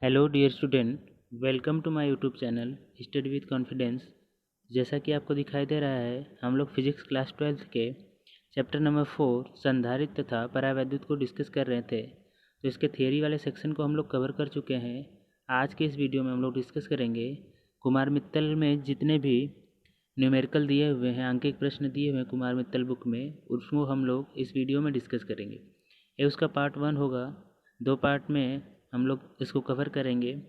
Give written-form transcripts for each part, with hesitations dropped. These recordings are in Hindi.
Hello dear student, welcome to my YouTube channel study with confidence. जैसा कि आपको दिखाई दे रहा है, हम लोग फिजिक्स क्लास 12 के चैप्टर नंबर 4 संधारित्र तथा परावैद्युत को डिस्कस कर रहे थे। तो इसके थियरी वाले सेक्शन को हम लोग कवर कर चुके हैं। आज के इस वीडियो में हम लोग डिस्कस करेंगे कुमार मित्तल में जितने भी न्यूमेरिकल दिए हुए हैं, अंकित प्रश्न दिए हुए हैं कुमार मित्तल बुक में, उसको हम लोग इस वीडियो में डिस्कस करेंगे। ये उसका पार्ट 1 होगा। 2 पार्ट में हम लोग इसको कवर करेंगे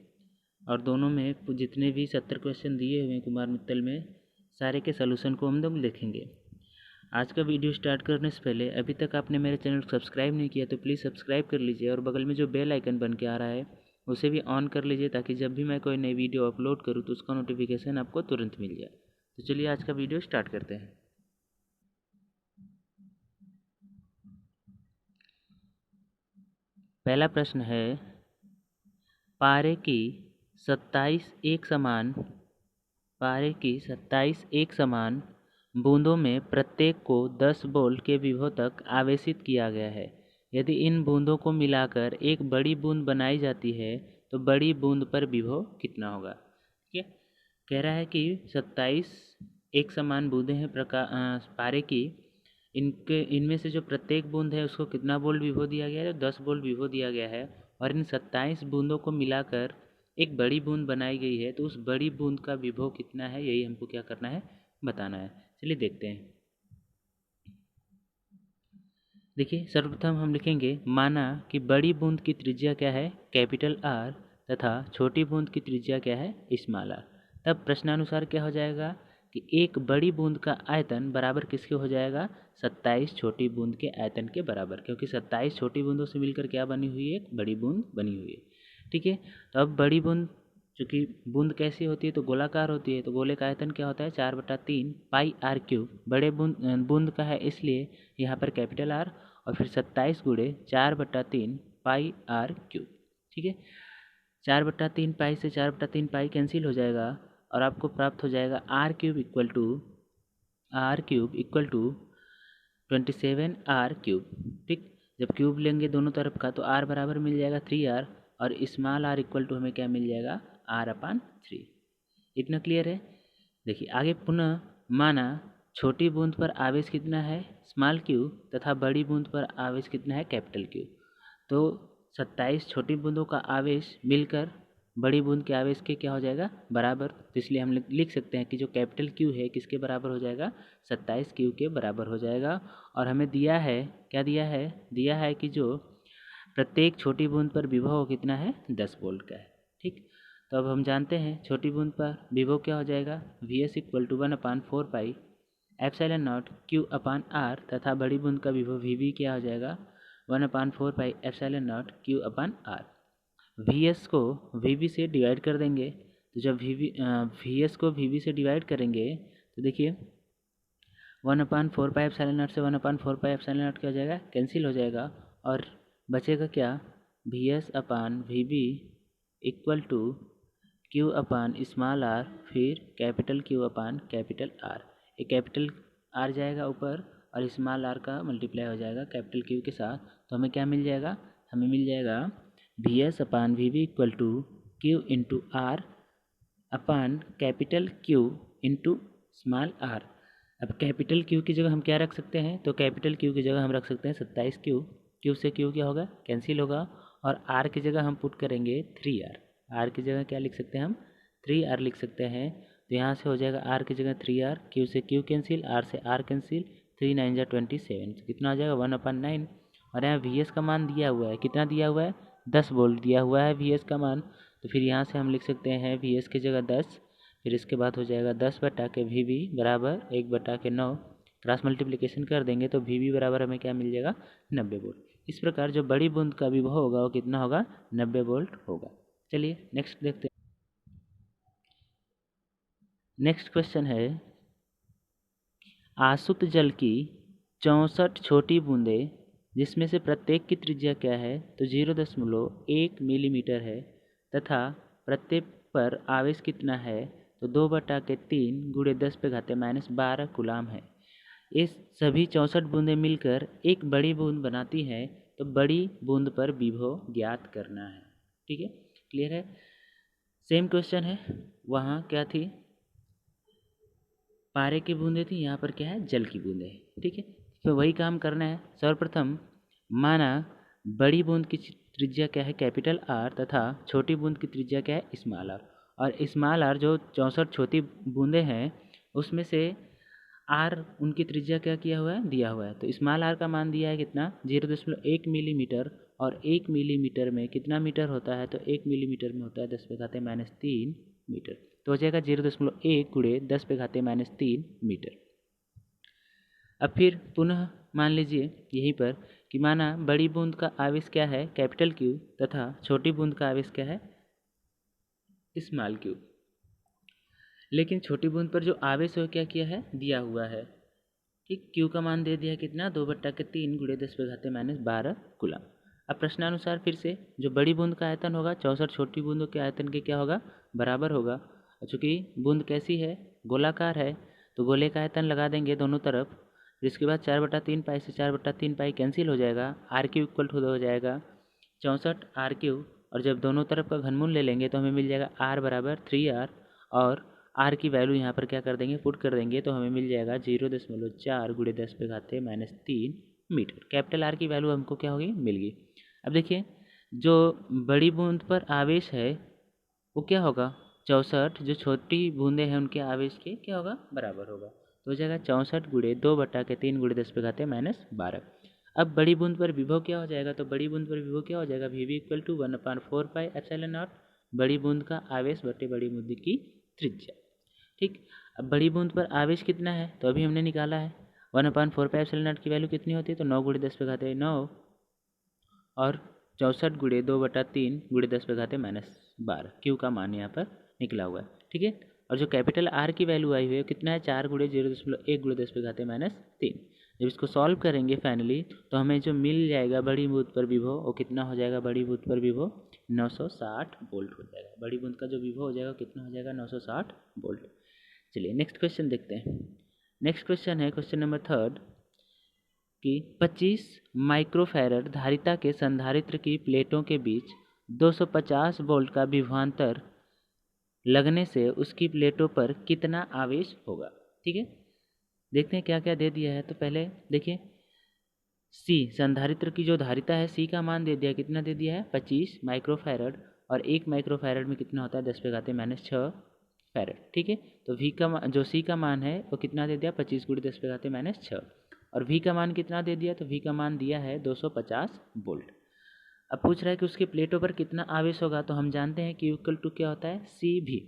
और दोनों में जितने भी 70 क्वेश्चन दिए हुए हैं कुमार मित्तल में, सारे के सलूशन को हम लोग देखेंगे। आज का वीडियो स्टार्ट करने से पहले अभी तक आपने मेरे चैनल को सब्सक्राइब नहीं किया तो प्लीज़ सब्सक्राइब कर लीजिए और बगल में जो बेल आइकन बन के आ रहा है उसे भी ऑन कर लीजिए, ताकि जब भी मैं कोई नई वीडियो अपलोड करूँ तो उसका नोटिफिकेशन आपको तुरंत मिल जाए। तो चलिए आज का वीडियो स्टार्ट करते हैं। पहला प्रश्न है, पारे की 27 एक समान बूंदों में प्रत्येक को 10 वोल्ट के विभव तक आवेशित किया गया है। यदि इन बूंदों को मिलाकर एक बड़ी बूंद बनाई जाती है तो बड़ी बूंद पर विभव कितना होगा। ठीक है, कह रहा है कि 27 एक समान बूंदें हैं पारे की। इनमें से जो प्रत्येक बूंद है उसको कितना वोल्ट विभव दिया गया है, तो 10 वोल्ट विभव दिया गया है। और इन 27 बूंदों को मिलाकर एक बड़ी बूंद बनाई गई है, तो उस बड़ी बूंद का विभव कितना है, यही हमको क्या करना है, बताना है। चलिए देखते हैं। देखिए, सर्वप्रथम हम लिखेंगे, माना कि बड़ी बूंद की त्रिज्या क्या है, कैपिटल आर, तथा छोटी बूंद की त्रिज्या क्या है, स्मॉल आर। तब प्रश्नानुसार क्या हो जाएगा कि एक बड़ी बूंद का आयतन बराबर किसके हो जाएगा, 27 छोटी बूंद के आयतन के बराबर, क्योंकि 27 छोटी बूंदों से मिलकर क्या बनी हुई है, एक बड़ी बूंद बनी हुई है। ठीक है, तो अब बड़ी बूंद, चूँकि बूंद कैसी होती है तो गोलाकार होती है, तो गोले का आयतन क्या होता है, 4/3 पाई आर क्यूब। बड़े बूंद का है इसलिए यहाँ पर कैपिटल आर, और फिर 27 गुणे 4/3 पाई आर क्यूब। ठीक है, 4/3 पाई से 4/3 पाई कैंसिल हो जाएगा और आपको प्राप्त हो जाएगा R³ = 27 R³। ठीक, जब क्यूब लेंगे दोनों तरफ का तो R बराबर मिल जाएगा 3R, और स्मॉल r इक्वल टू हमें क्या मिल जाएगा, R/3। इतना क्लियर है। देखिए आगे पुनः, माना छोटी बूंद पर आवेश कितना है, स्मॉल क्यू, तथा बड़ी बूंद पर आवेश कितना है, कैपिटल क्यू। तो 27 छोटी बूंदों का आवेश मिलकर बड़ी बूंद के आवेश के क्या हो जाएगा, बराबर। तो इसलिए हम लिख सकते हैं कि जो कैपिटल क्यू है किसके बराबर हो जाएगा, 27 क्यू के बराबर हो जाएगा। और हमें दिया है, क्या दिया है कि जो प्रत्येक छोटी बूंद पर विभव कितना है, 10 वोल्ट का है। ठीक, तो अब हम जानते हैं छोटी बूंद पर विभव क्या हो जाएगा, Vs = 1/4 pi epsilon not Q/R, तथा बड़ी बूंद का विभव Vb क्या हो जाएगा, 1/4 pi epsilon not Q/R। Vs को Vb से डिवाइड कर देंगे, तो जब Vs को Vb से डिवाइड करेंगे तो देखिए 1/4 पाई एप्सिलॉन नॉट से 1/4 पाई एप्सिलॉन नॉट क्या हो जाएगा, कैंसिल हो जाएगा, और बचेगा क्या, Vs/Vb = Q/r, फिर कैपिटल Q/कैपिटल R। एक कैपिटल R जाएगा ऊपर और स्मॉल r का मल्टीप्लाई हो जाएगा कैपिटल Q के साथ, तो हमें क्या मिल जाएगा, हमें मिल जाएगा Vs/Vb = Q/R upon capital Q into small r। अब कैपिटल Q की जगह हम क्या रख सकते हैं, तो कैपिटल Q की जगह हम रख सकते हैं 27 क्यू। क्यू से क्यू क्या होगा, कैंसिल होगा, और R की जगह हम पुट करेंगे 3R। R की जगह क्या लिख सकते हैं हम, 3R लिख सकते हैं। तो यहाँ से हो जाएगा R की जगह 3R, Q से Q कैंसिल, R से R कैंसिल, 3 9 जा 27, तो कितना हो जाएगा 1/9। और यहाँ Vs का मान दिया हुआ है, कितना दिया हुआ है, 10 वोल्ट दिया हुआ है Vs का मान। तो फिर यहाँ से हम लिख सकते हैं Vs की जगह 10, फिर इसके बाद हो जाएगा 10/के Vb बराबर 1/9, क्रॉस मल्टीप्लिकेशन कर देंगे तो Vb बराबर हमें क्या मिल जाएगा, 90 वोल्ट। इस प्रकार जो बड़ी बूंद का विभव होगा वो कितना होगा, 90 वोल्ट होगा। चलिए नेक्स्ट देखते हैं। नेक्स्ट क्वेश्चन है, आसुत जल की 64 छोटी बूंदें जिसमें से प्रत्येक की त्रिज्या क्या है, तो 0.1 मिलीमीटर है, तथा प्रत्येक पर आवेश कितना है, तो 2/3 × 10⁻12 कूलाम है। ये सभी 64 बूंदें मिलकर एक बड़ी बूंद बनाती हैं, तो बड़ी बूंद पर विभव ज्ञात करना है। ठीक है, क्लियर है। सेम क्वेश्चन है, वहाँ क्या थी, पारे की बूंदें थी, यहाँ पर क्या है, जल की बूंदें हैं। ठीक है, तो वही काम करना है। सर्वप्रथम माना बड़ी बूंद की त्रिज्या क्या है, कैपिटल आर, तथा छोटी बूंद की त्रिज्या क्या है, स्मॉल आर। और स्मॉल आर जो 64 छोटी बूंदें हैं उसमें से आर उनकी त्रिज्या क्या किया हुआ है, दिया हुआ है। तो स्मॉल आर का मान दिया है कितना, 0.1 मिलीमीटर। और 1 मिलीमीटर में कितना मीटर होता है, तो 1 मिलीमीटर में होता है 10⁻³ मीटर। तो हो जाएगा 0.1 गुणे 10⁻³ मीटर। अब फिर पुनः मान लीजिए यहीं पर कि माना बड़ी बूंद का आवेश क्या है, कैपिटल क्यू, तथा छोटी बूंद का आवेश क्या है, स्मॉल क्यू। लेकिन छोटी बूंद पर जो आवेश है क्या किया है, दिया हुआ है। ठीक, क्यू का मान दे दिया है कितना, 2/3 गुणे 10⁻12 कूलम। अब प्रश्नानुसार फिर से जो बड़ी बूंद का आयतन होगा 64 छोटी बूंदों के आयतन के क्या होगा, बराबर होगा। चूँकि बूंद कैसी है, गोलाकार है, तो गोले का आयतन लगा देंगे दोनों तरफ। फिर इसके बाद 4/3 पाई से 4/3 पाई कैंसिल हो जाएगा, आर क्यू इक्वल टू हो जाएगा 64 आर क्यू। और जब दोनों तरफ का घनमूल ले लेंगे तो हमें मिल जाएगा आर बराबर 3R। और आर की वैल्यू यहाँ पर क्या कर देंगे, पुट कर देंगे, तो हमें मिल जाएगा 0.4 गुणे 10⁻³ मीटर। कैपिटल आर की वैल्यू हमको क्या होगी, मिल गई। अब देखिए जो बड़ी बूंद पर आवेश है वो क्या होगा, 64, जो छोटी बूंदें हैं उनके आवेश के क्या होगा, बराबर होगा। तो हो जाएगा 64 गुणे 2/3 गुणे 10⁻12। अब बड़ी बूंद पर विभव क्या हो जाएगा, तो बड़ी बूंद पर विभव क्या हो जाएगा, VV equal to 1/4 pi epsilon naught, बड़ी बूंद का आवेश बटे बड़ी बूंद की त्रिज्या। ठीक, अब बड़ी बूंद पर आवेश कितना है, तो अभी हमने निकाला है 1/4 पाई एप्सिलॉन नॉट की वैल्यू कितनी होती है, तो 9 गुणे 10⁻9 और 64 गुणे 2/3 गुणे 10⁻12 क्यू का मान यहाँ पर निकला हुआ है। ठीक है, और जो कैपिटल आर की वैल्यू आई हुई है कितना है, 4 गुणे 0.1 गुणे 10⁻3। जब इसको सॉल्व करेंगे फाइनली तो हमें जो मिल जाएगा बड़ी बूंद पर विभव वो कितना हो जाएगा, बड़ी बूंद पर विभव 960 वोल्ट हो जाएगा। बड़ी बूंद का जो विभव हो जाएगा कितना हो जाएगा, 960 वोल्ट। चलिए नेक्स्ट क्वेश्चन देखते हैं। नेक्स्ट क्वेश्चन है क्वेश्चन नंबर 3 कि 25 माइक्रोफैरड धारिता के संधारित्र की प्लेटों के बीच 250 वोल्ट का विभवांतर लगने से उसकी प्लेटों पर कितना आवेश होगा। ठीक है, देखते हैं क्या क्या दे दिया है। तो पहले देखिए सी, संधारित्र की जो धारिता है सी का मान दे दिया, कितना दे दिया है, 25 माइक्रोफैरड। और 1 माइक्रोफैरड में कितना होता है, 10⁻⁻6 फैरड। ठीक है, तो वी का जो सी का मान है वो कितना दे दिया, 25 गुणे 10⁻6। और वी का मान कितना दे दिया, तो वी का मान दिया है 250 वोल्ट। अब पूछ रहा है कि उसके प्लेटों पर कितना आवेश होगा, तो हम जानते हैं कि इक्वल टू क्या होता है, सी भी।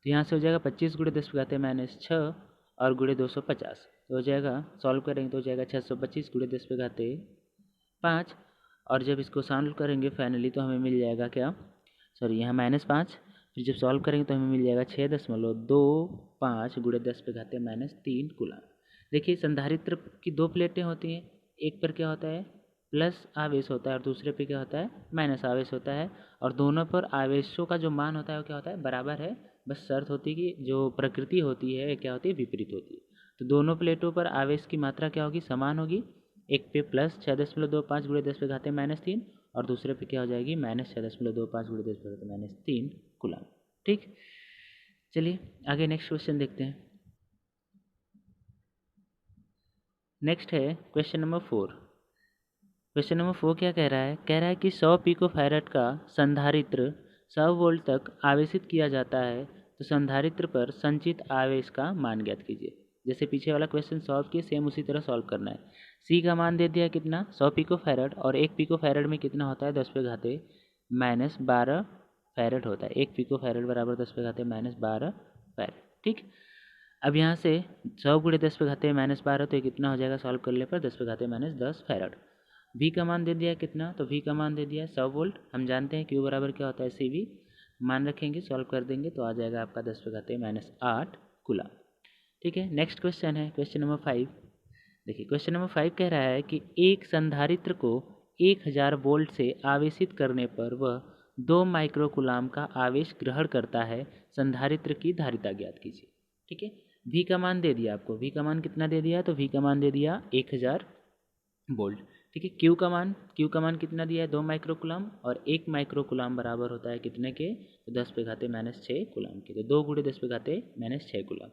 तो यहाँ से हो जाएगा 25 गुणे 10⁻6 और गुणे 250, तो हो जाएगा, सॉल्व करेंगे तो हो जाएगा 625 गुणे 10⁻5। और जब इसको सॉल्व करेंगे फाइनली तो हमें मिल जाएगा क्या, सॉरी यहाँ -5। फिर जब सॉल्व करेंगे तो हमें मिल जाएगा 6.25 गुणे 10⁻³ कूलम। देखिए संधारित्र की दो प्लेटें होती हैं, एक पर क्या होता है, प्लस आवेश होता है और दूसरे पे क्या होता है, माइनस आवेश होता है। और दोनों पर आवेशों का जो मान होता है वो क्या होता है, बराबर है। बस शर्त होती है कि जो प्रकृति होती है क्या होती है, विपरीत होती है। तो दोनों प्लेटों पर आवेश की मात्रा क्या होगी, समान होगी। एक पे प्लस 6.25 गुणे 10⁻³ और दूसरे पे क्या हो जाएगी, -6.25 गुणे 10⁻³ कूलम। ठीक, चलिए आगे नेक्स्ट क्वेश्चन देखते हैं। नेक्स्ट है क्वेश्चन नंबर 4। क्वेश्चन नंबर 4 क्या कह रहा है, कि 100 पिकोफैरड का संधारित्र 100 वोल्ट तक आवेशित किया जाता है, तो संधारित्र पर संचित आवेश का मान ज्ञात कीजिए। जैसे पीछे वाला क्वेश्चन सॉल्व किए सेम उसी तरह सॉल्व करना है। सी का मान दे दिया कितना, 100 पिकोफैरड, और 1 पिकोफैरड में कितना होता है, 10⁻⁻12 फैरड होता है। 1 पिकोफैरड बराबर 10⁻⁻12 फैरड। ठीक, अब यहाँ से 100 गुणे 10⁻⁻12 तो ये कितना हो जाएगा, सॉल्व करने पर 10⁻⁻10 फैरड। वी का मान दे दिया कितना, तो वी का मान दे दिया 100 वोल्ट। हम जानते हैं क्यू बराबर क्या होता है, सी वी। मान रखेंगे, सॉल्व कर देंगे तो आ जाएगा आपका 10⁻⁻8 कूलम। ठीक है, नेक्स्ट क्वेश्चन है क्वेश्चन नंबर 5। देखिए क्वेश्चन नंबर 5 कह रहा है कि एक संधारित्र को 1000 वोल्ट से आवेशित करने पर वह 2 माइक्रोकूलाम का आवेश ग्रहण करता है, संधारित्र की धारिता ज्ञात कीजिए। ठीक है, वी का मान दे दिया आपको, वी का मान कितना दे दिया, तो वी का मान दे दिया 1000 वोल्ट। ठीक है। क्यू का मान कितना दिया है 2 माइक्रोकुलाम, और 1 माइक्रोकुलाम बराबर होता है कितने के, तो 10 पे घाते -6 कुलाम के, तो 2 गुणे 10 पे घाते -6 कुलाम।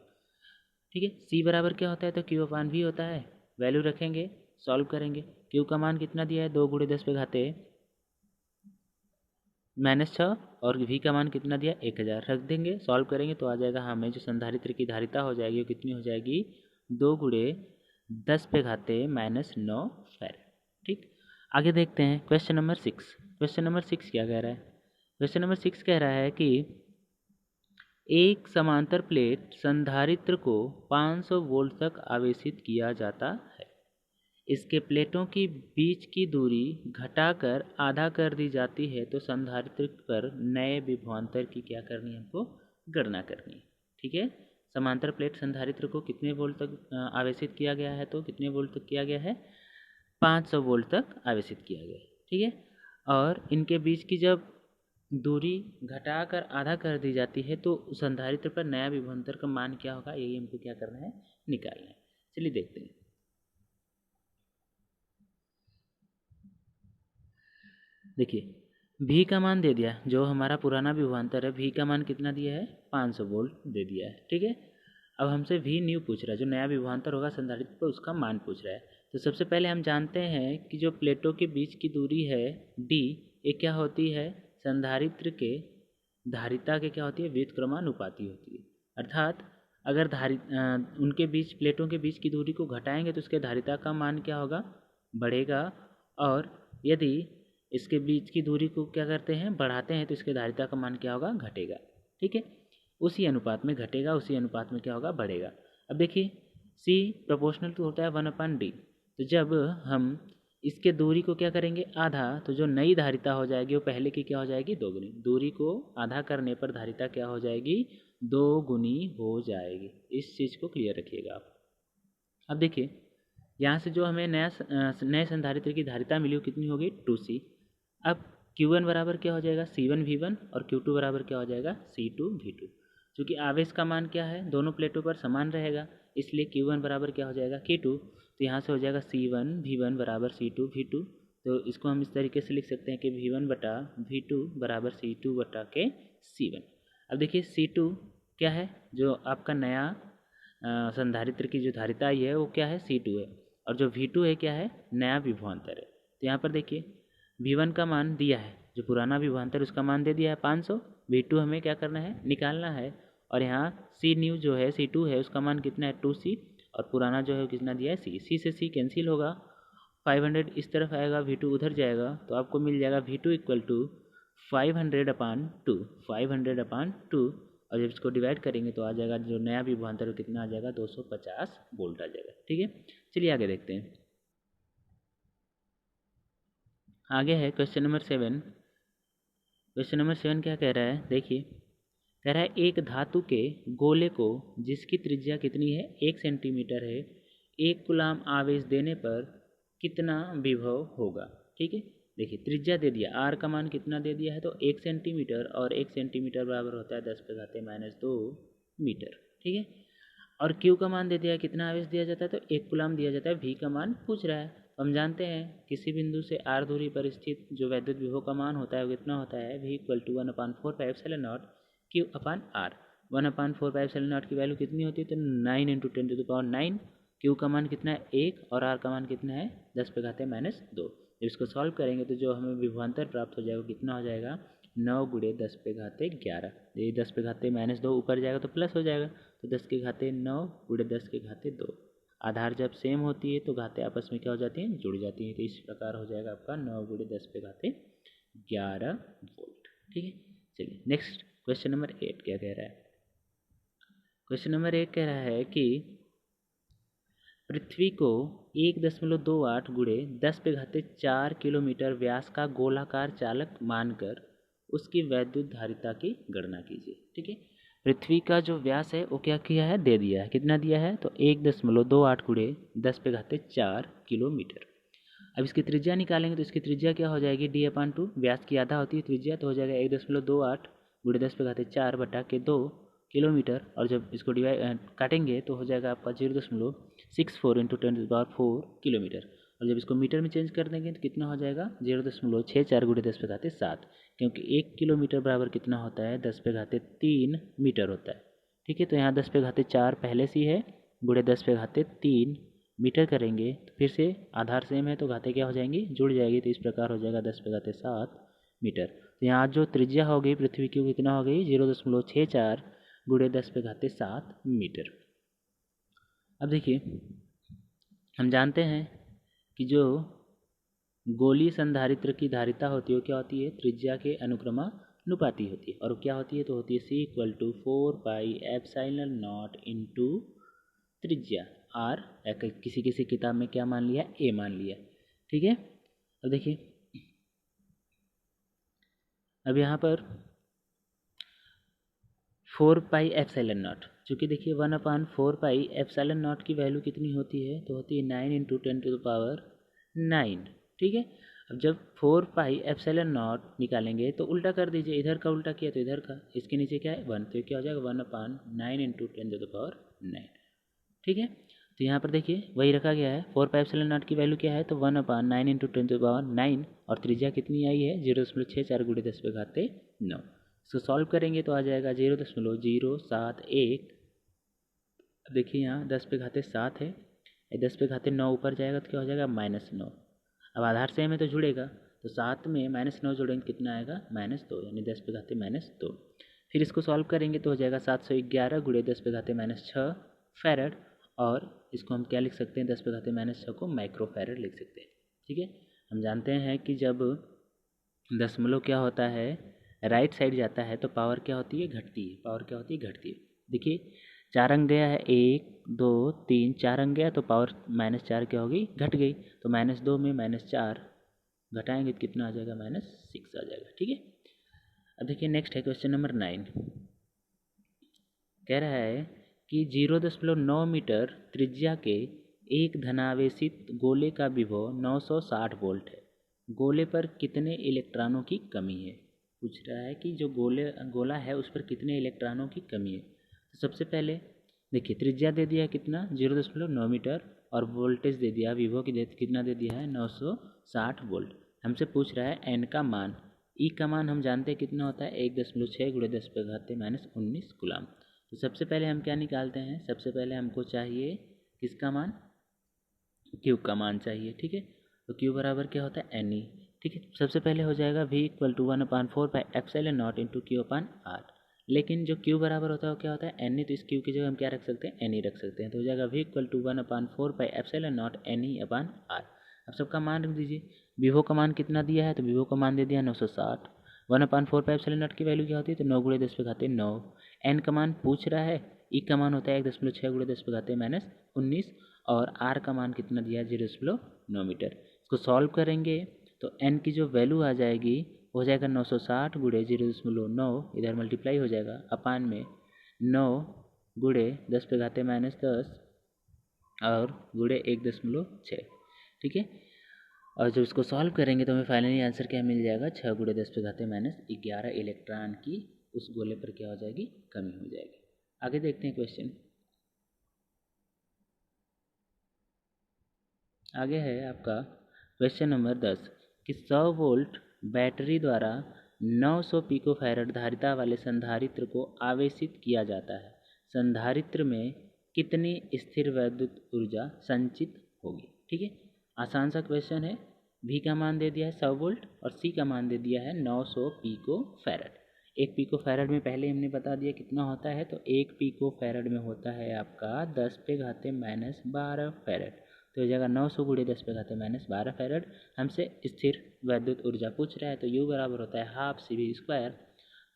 ठीक है। सी बराबर क्या होता है, तो क्यू अपान वी होता है। वैल्यू रखेंगे, सॉल्व करेंगे। क्यू का मान कितना दिया है 2 गुणे 10 पे घाते -6, और वी का मान कितना दिया 1000 रख देंगे, सॉल्व करेंगे तो आ जाएगा हमें जो संधारित्र की धारिता हो जाएगी वो कितनी हो जाएगी 2 गुणे 10 पे घाते -9 फैराड। ठीक। आगे देखते हैं क्वेश्चन नंबर 6। क्वेश्चन नंबर 6 क्या कह रहा है, क्वेश्चन नंबर 6 कह रहा है कि एक समांतर प्लेट संधारित्र को 500 वोल्ट तक आवेशित किया जाता है। इसके प्लेटों की बीच की दूरी घटाकर आधा कर दी जाती है, तो संधारित्र पर नए विभवांतर की क्या करनी है, हमको गणना करनी है। ठीक है। समांतर प्लेट संधारित्र को कितने वोल्ट तक आवेशित किया गया है, तो कितने वोल्ट तक किया गया है 500 वोल्ट तक आवेशित किया गया है। ठीक है। और इनके बीच की जब दूरी घटाकर आधा कर दी जाती है, तो संधारित्र पर नया विभवांतर का मान क्या होगा, यही हमको क्या करना है, निकालना है। चलिए देखते हैं। देखिए V का मान दे दिया, जो हमारा पुराना विभवांतर है V का मान कितना दिया है 500 वोल्ट दे दिया है। ठीक है। अब हमसे V न्यू पूछ रहा है, जो नया विभवांतर होगा संधारित्र पर उसका मान पूछ रहा है। तो सबसे पहले हम जानते हैं कि जो प्लेटों के बीच की दूरी है D, ये क्या होती है, संधारित्र के धारिता के क्या होती है, व्युत्क्रमानुपाती होती है। अर्थात अगर उनके बीच प्लेटों के बीच की दूरी को घटाएंगे तो उसके धारिता का मान क्या होगा, बढ़ेगा, और यदि इसके बीच की दूरी को क्या करते हैं, बढ़ाते हैं, तो इसके धारिता का मान क्या होगा, घटेगा। ठीक है। उसी अनुपात में घटेगा, उसी अनुपात में क्या होगा, बढ़ेगा। अब देखिए C प्रोपोर्शनल टू होता है 1/D, तो जब हम इसके दूरी को क्या करेंगे आधा, तो जो नई धारिता हो जाएगी वो पहले की क्या हो जाएगी, दोगुनी। दूरी को आधा करने पर धारिता क्या हो जाएगी, 2 गुनी हो जाएगी। इस चीज़ को क्लियर रखिएगा आप। अब देखिए यहाँ से जो हमें नए संधारित्र की धारिता मिली वो कितनी होगी 2C। अब Q1 बराबर क्या हो जाएगा C1V1, और Q2 बराबर क्या हो जाएगा C2V2। क्योंकि आवेश का मान क्या है, दोनों प्लेटों पर समान रहेगा, इसलिए Q1 बराबर क्या हो जाएगा K2। तो यहाँ से हो जाएगा C1V1 बराबर C2V2। तो इसको हम इस तरीके से लिख सकते हैं कि V1 बटा V2 बराबर C2 बटा के C1। अब देखिए C2 क्या है, जो आपका नया संधारित्र की जो धारिता आई है वो क्या है C2 है, और जो V2 है क्या है, नया विभवांतर है। तो यहाँ पर देखिए V1 का मान दिया है, जो पुराना विभवांतर उसका मान दे दिया है 500। V2 हमें क्या करना है, निकालना है। और यहाँ C न्यू जो है C2 है उसका मान कितना है 2C, और पुराना जो है कितना दिया है C से C कैंसिल होगा, 500 इस तरफ आएगा, V2 उधर जाएगा, तो आपको मिल जाएगा V2 इक्वल टू 500/2, 500/2। और जब इसको डिवाइड करेंगे तो आ जाएगा जो नया विभवांतर कितना आ जाएगा 250 वोल्ट आ जाएगा। ठीक है। चलिए आगे देखते हैं। आगे है क्वेश्चन नंबर 7। क्वेश्चन नंबर 7 क्या कह रहा है, देखिए कह रहा है एक धातु के गोले को जिसकी त्रिज्या कितनी है 1 सेंटीमीटर है, 1 कूलाम आवेश देने पर कितना विभव होगा। ठीक है। देखिए त्रिज्या दे दिया, आर का मान कितना दे दिया है, तो 1 सेंटीमीटर, और 1 सेंटीमीटर बराबर होता है 10 पे घाते -2 मीटर। ठीक है। और क्यू का मान दे दिया है, कितना आवेश दिया जाता है, तो 1 कूलाम दिया जाता है। वी का मान पूछ रहा है, तो हम जानते हैं किसी बिंदु से आर दूरी पर स्थित जो वैद्युत विभव का मान होता है वो कितना होता है, V equal to 1/4πε0 Q upon R। 1/4πε0 की वैल्यू कितनी होती है, तो 9 × 10⁹। क्यू का मान कितना है 1, और आर का मान कितना है 10 पे घाते -2। जब इसको सॉल्व करेंगे तो जो हमें विभवांतर प्राप्त हो जाएगा कितना हो जाएगा 9 × 10 पे घाते 11। ये 10 पे घाते -2 ऊपर जाएगा तो प्लस हो जाएगा, तो 10 के घाते 9 × 10 के घाते 2। आधार जब सेम होती है तो घाते आपस में क्या हो जाती हैं, जुड़ जाती हैं। तो इस प्रकार हो जाएगा आपका 9 × 10 पे घाते 11 वोल्ट। ठीक है। चलिए नेक्स्ट क्वेश्चन नंबर 8 क्या कह रहा है। क्वेश्चन नंबर 8 कह रहा है कि पृथ्वी को 1.28 × 10 पे घाते 4 किलोमीटर व्यास का गोलाकार चालक मानकर उसकी वैद्युत धारिता की गणना कीजिए। ठीक है। पृथ्वी का जो व्यास है वो क्या किया है, दे दिया है, कितना दिया है, तो 1.28 × 10 पे घाते 4 किलोमीटर। अब इसकी त्रिज्या निकालेंगे तो इसकी त्रिज्या क्या हो जाएगी D/2, व्यास की आधा होती है त्रिज्या, तो हो जाएगा 1.28 × 10 पे घाते 4 बटा के 2 किलोमीटर। और जब इसको डिवाइड काटेंगे तो हो जाएगा आपका 0.64 × 10⁴ किलोमीटर। और जब इसको मीटर में चेंज कर देंगे तो कितना हो जाएगा 0.64 गुणे 10 पे घाते 7, क्योंकि 1 किलोमीटर बराबर कितना होता है 10 पे घाते 3 मीटर होता है। ठीक है, तो यहाँ 10 पे घाते 4 पहले से ही है, गुणे 10 पे घाते 3 मीटर करेंगे तो फिर से आधार सेम है तो घाते क्या हो जाएंगी, जुड़ जाएगी, तो इस प्रकार हो जाएगा 10 पे घाते 7 मीटर। तो यहाँ जो त्रिज्या हो गई पृथ्वी की कितना हो गई 0.64 गुणे 10 पे घाते 7 मीटर। अब देखिए हम जानते हैं कि जो गोलीय संधारित्र की धारिता होती है वो क्या होती है, त्रिज्या के अनुक्रमानुपाती होती है, और क्या होती है तो होती है C = 4πε0 इंटू त्रिज्या आर, किसी किसी किताब में क्या मान लिया ए मान लिया। ठीक है, अब देखिए अब यहाँ पर 4πε0, चूँकि देखिए 1/4πε0 की वैल्यू कितनी होती है तो होती है 9 × 10⁹ ठीक है। अब जब 4πε0 निकालेंगे तो उल्टा कर दीजिए, इधर का उल्टा किया तो इधर का, इसके नीचे क्या है 1, तो क्या हो जाएगा 1/9 × 10⁹ ठीक है। तो यहाँ पर देखिए वही रखा गया है, 4πε0 की वैल्यू क्या है तो 1/9 × 10⁹, और त्रिज्या कितनी आई है 0.64 गुणे 10 पे घाते 9। इसको सॉल्व करेंगे तो आ जाएगा 0.071। देखिए यहाँ 10 पे घाते 7 है, 10 पे घाते 9 ऊपर जाएगा तो क्या हो जाएगा -9। अब आधार सेम है तो जुड़ेगा, तो 7 में -9 जोड़ेंगे कितना आएगा -2, यानी 10 पे घाते -2। फिर इसको सॉल्व करेंगे तो हो जाएगा 711 गुणे 10 पे घाते -6 फैरड, और इसको हम क्या लिख सकते हैं 10 पे घाते -6 को माइक्रो फैरड लिख सकते हैं। ठीक है, हम जानते हैं कि जब दशमलव क्या होता है राइट साइड जाता है तो पावर क्या होती है घटती है, पावर क्या होती है घटती है। देखिए 4 अंक गया है, 1 2 3 4 अंक गया तो पावर -4 क्या होगी घट गई, तो -2 में -4 घटाएंगे तो कितना आ जाएगा -6 आ जाएगा। ठीक है, अब देखिए नेक्स्ट है क्वेश्चन नंबर 9, कह रहा है कि 0.9 मीटर त्रिज्या के एक धनावेशित गोले का विभव 960 वोल्ट है, गोले पर कितने इलेक्ट्रॉनों की कमी है। पूछ रहा है कि जो गोला है उस पर कितने इलेक्ट्रॉनों की कमी है। तो सबसे पहले देखिए त्रिज्या दे दिया है कितना 0.9 मीटर, और वोल्टेज दे दिया विभव की कितना दे दिया है 960 वोल्ट। हमसे पूछ रहा है एन का मान, ई का मान हम जानते हैं कितना होता है 1.6 गुणे 10 पे घाते -19 कूलम। तो सबसे पहले हम क्या निकालते हैं, सबसे पहले हमको चाहिए किसका मान, क्यू का मान चाहिए। ठीक है, तो क्यू बराबर क्या होता है एन ई। ठीक है, सबसे पहले हो जाएगा V = 1/4πε0 इंटू Q/R, लेकिन जो क्यू बराबर होता है वो क्या होता है एन ई, तो इस क्यू की जगह हम क्या रख सकते हैं एन ई रख सकते हैं, तो हो जाएगा V = 1/4πε0 NE/R। अब सबका मान रख दीजिए, विवो का मान कितना दिया है तो विवो का मान दे दिया 960, 1/4πε0 की वैल्यू क्या होती है तो 9 गुणे 10 पे घाते 9, एन का मान पूछ रहा है, ई का मान होता है 1.6 गुणे 10 पे घाते -19, और आर का मान कितना दिया है 0.9 मीटर। इसको सॉल्व करेंगे तो एन की जो वैल्यू आ जाएगी हो जाएगा 960 गुणे 0.9, इधर मल्टीप्लाई हो जाएगा अपान में 9 गुणे 10 पे घाते -10 और गुणे 1.6। ठीक है, और जब इसको सॉल्व करेंगे तो हमें फाइनली आंसर क्या मिल जाएगा 6 गुणे 10 पे घाते -11 इलेक्ट्रॉन की उस गोले पर क्या हो जाएगी कमी हो जाएगी। आगे देखते हैं क्वेश्चन, आगे है आपका क्वेश्चन नंबर 10 कि 100 वोल्ट बैटरी द्वारा 900 पिकोफैरड धारिता वाले संधारित्र को आवेशित किया जाता है, संधारित्र में कितनी स्थिर वैद्युत ऊर्जा संचित होगी। ठीक है, आसान सा क्वेश्चन है, V का मान दे दिया है 100 वोल्ट और C का मान दे दिया है 900 पिकोफैरड। एक पिकोफैरड में पहले हमने बता दिया कितना होता है, तो एक पिकोफैरड में होता है आपका 10 पे घाते -12 फैरड, तो हो जाएगा 900 गुणे 10 पे घाते -12 फैरड। हमसे स्थिर वैद्युत ऊर्जा पूछ रहा है तो U बराबर होता है हाफ CV²,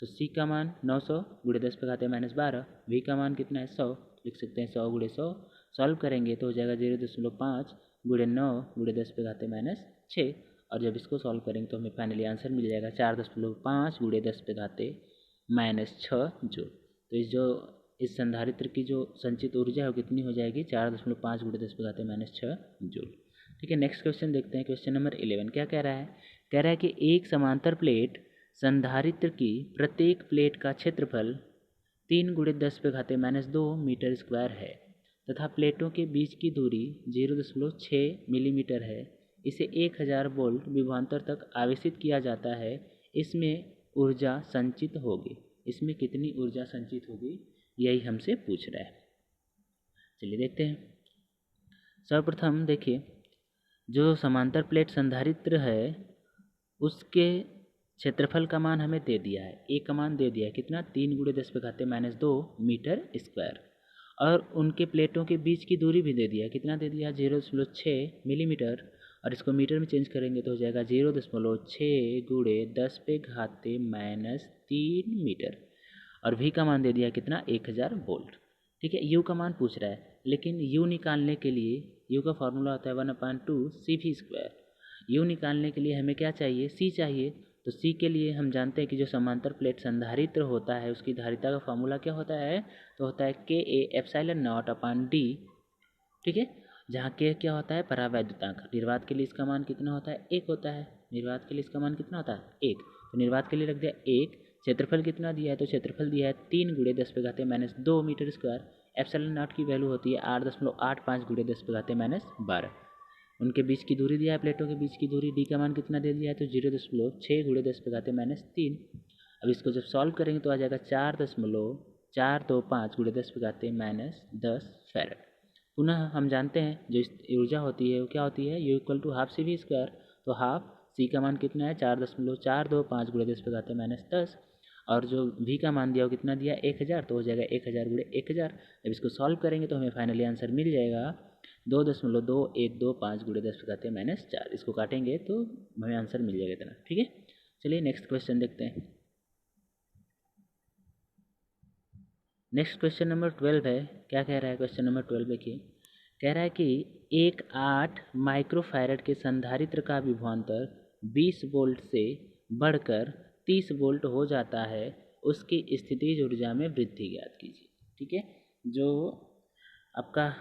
तो C का मान 900 गुणे 10 पे घाते -12, V का मान कितना है 100, लिख सकते हैं 100 गुणे 100, सॉल्व करेंगे तो हो जाएगा 0.5 गुणे 9 गुणे 10 पे घाते -6, और जब इसको सॉल्व करेंगे तो हमें फाइनली आंसर मिल जाएगा 4.5 गुणे 10 पे घाते -6 जूल। तो इस संधारित्र की जो संचित ऊर्जा है वो कितनी हो जाएगी 4.5 गुणे 10 पे घाते -6 जूल। ठीक है, नेक्स्ट क्वेश्चन देखते हैं, क्वेश्चन नंबर 11 क्या कह रहा है, कह रहा है कि एक समांतर प्लेट संधारित्र की प्रत्येक प्लेट का क्षेत्रफल 3 गुणे 10 पे घाते -2 मीटर स्क्वायर है, तथा प्लेटों के बीच की दूरी 0.6 मिलीमीटर है, इसे 1000 वोल्ट विभवांतर तक आवेशित किया जाता है, इसमें ऊर्जा संचित होगी। इसमें कितनी ऊर्जा संचित होगी, यही हमसे पूछ रहा है। चलिए देखते हैं। सर्वप्रथम देखिए, जो समांतर प्लेट संधारित्र है उसके क्षेत्रफल का मान हमें दे दिया है, ए का मान दे दिया है कितना, 3 × 10⁻² मीटर स्क्वायर, और उनके प्लेटों के बीच की दूरी भी दे दिया है, कितना दे दिया, 0.6 मिलीमीटर, और इसको मीटर में चेंज करेंगे तो हो जाएगा 0.6 × 10⁻³ मीटर, और v का मान दे दिया है कितना, 1000 वोल्ट। ठीक है, u का मान पूछ रहा है, लेकिन u निकालने के लिए u का फॉर्मूला होता है 1/2 CV²। u निकालने के लिए हमें क्या चाहिए, c चाहिए। तो c के लिए हम जानते हैं कि जो समांतर प्लेट संधारित्र होता है उसकी धारिता का फॉर्मूला क्या होता है, तो होता है Ka∈0/d। ठीक है, जहाँ के क्या होता है, परावैद्युतांक। निर्वात के लिए इसका मान कितना होता है, 1 होता है। निर्वात के लिए इसका मान कितना होता है, 1। तो निर्वात के लिए रख दिया 1। क्षेत्रफल कितना दिया है, तो क्षेत्रफल दिया है 3 × 10⁻² मीटर स्क्वायर। ε0 की वैल्यू होती है 8.85 × 10⁻12। उनके बीच की दूरी दिया है, प्लेटों के बीच की दूरी, डी का मान कितना दे दिया है, तो 0.6 × 10⁻³ अब इसको जब सॉल्व करेंगे तो आ जाएगा 4.425 × 10⁻10 फैरड। पुनः हम जानते हैं जो ऊर्जा होती है वो क्या होती है, U = ½ CV²। तो हाफ C का मान कितना है, 4.425 × 10⁻10, और जो V का मान दिया वो कितना दिया, 1000, तो हो जाएगा 1000 × 1000। जब इसको सॉल्व करेंगे तो हमें फाइनली आंसर मिल जाएगा 2.2125 × 10⁻4। इसको काटेंगे तो हमें आंसर मिल जाएगा इतना। ठीक है, चलिए नेक्स्ट क्वेश्चन देखते हैं। नेक्स्ट क्वेश्चन नंबर 12 है। क्या कह रहा है क्वेश्चन नंबर 12? देखिए, कह रहा है कि एक 8 माइक्रोफैरड के संधारित्र का विभवांतर 20 वोल्ट से बढ़कर 30 वोल्ट हो जाता है, उसकी स्थितिज ऊर्जा में वृद्धि ज्ञात कीजिए। ठीक है, जो आपका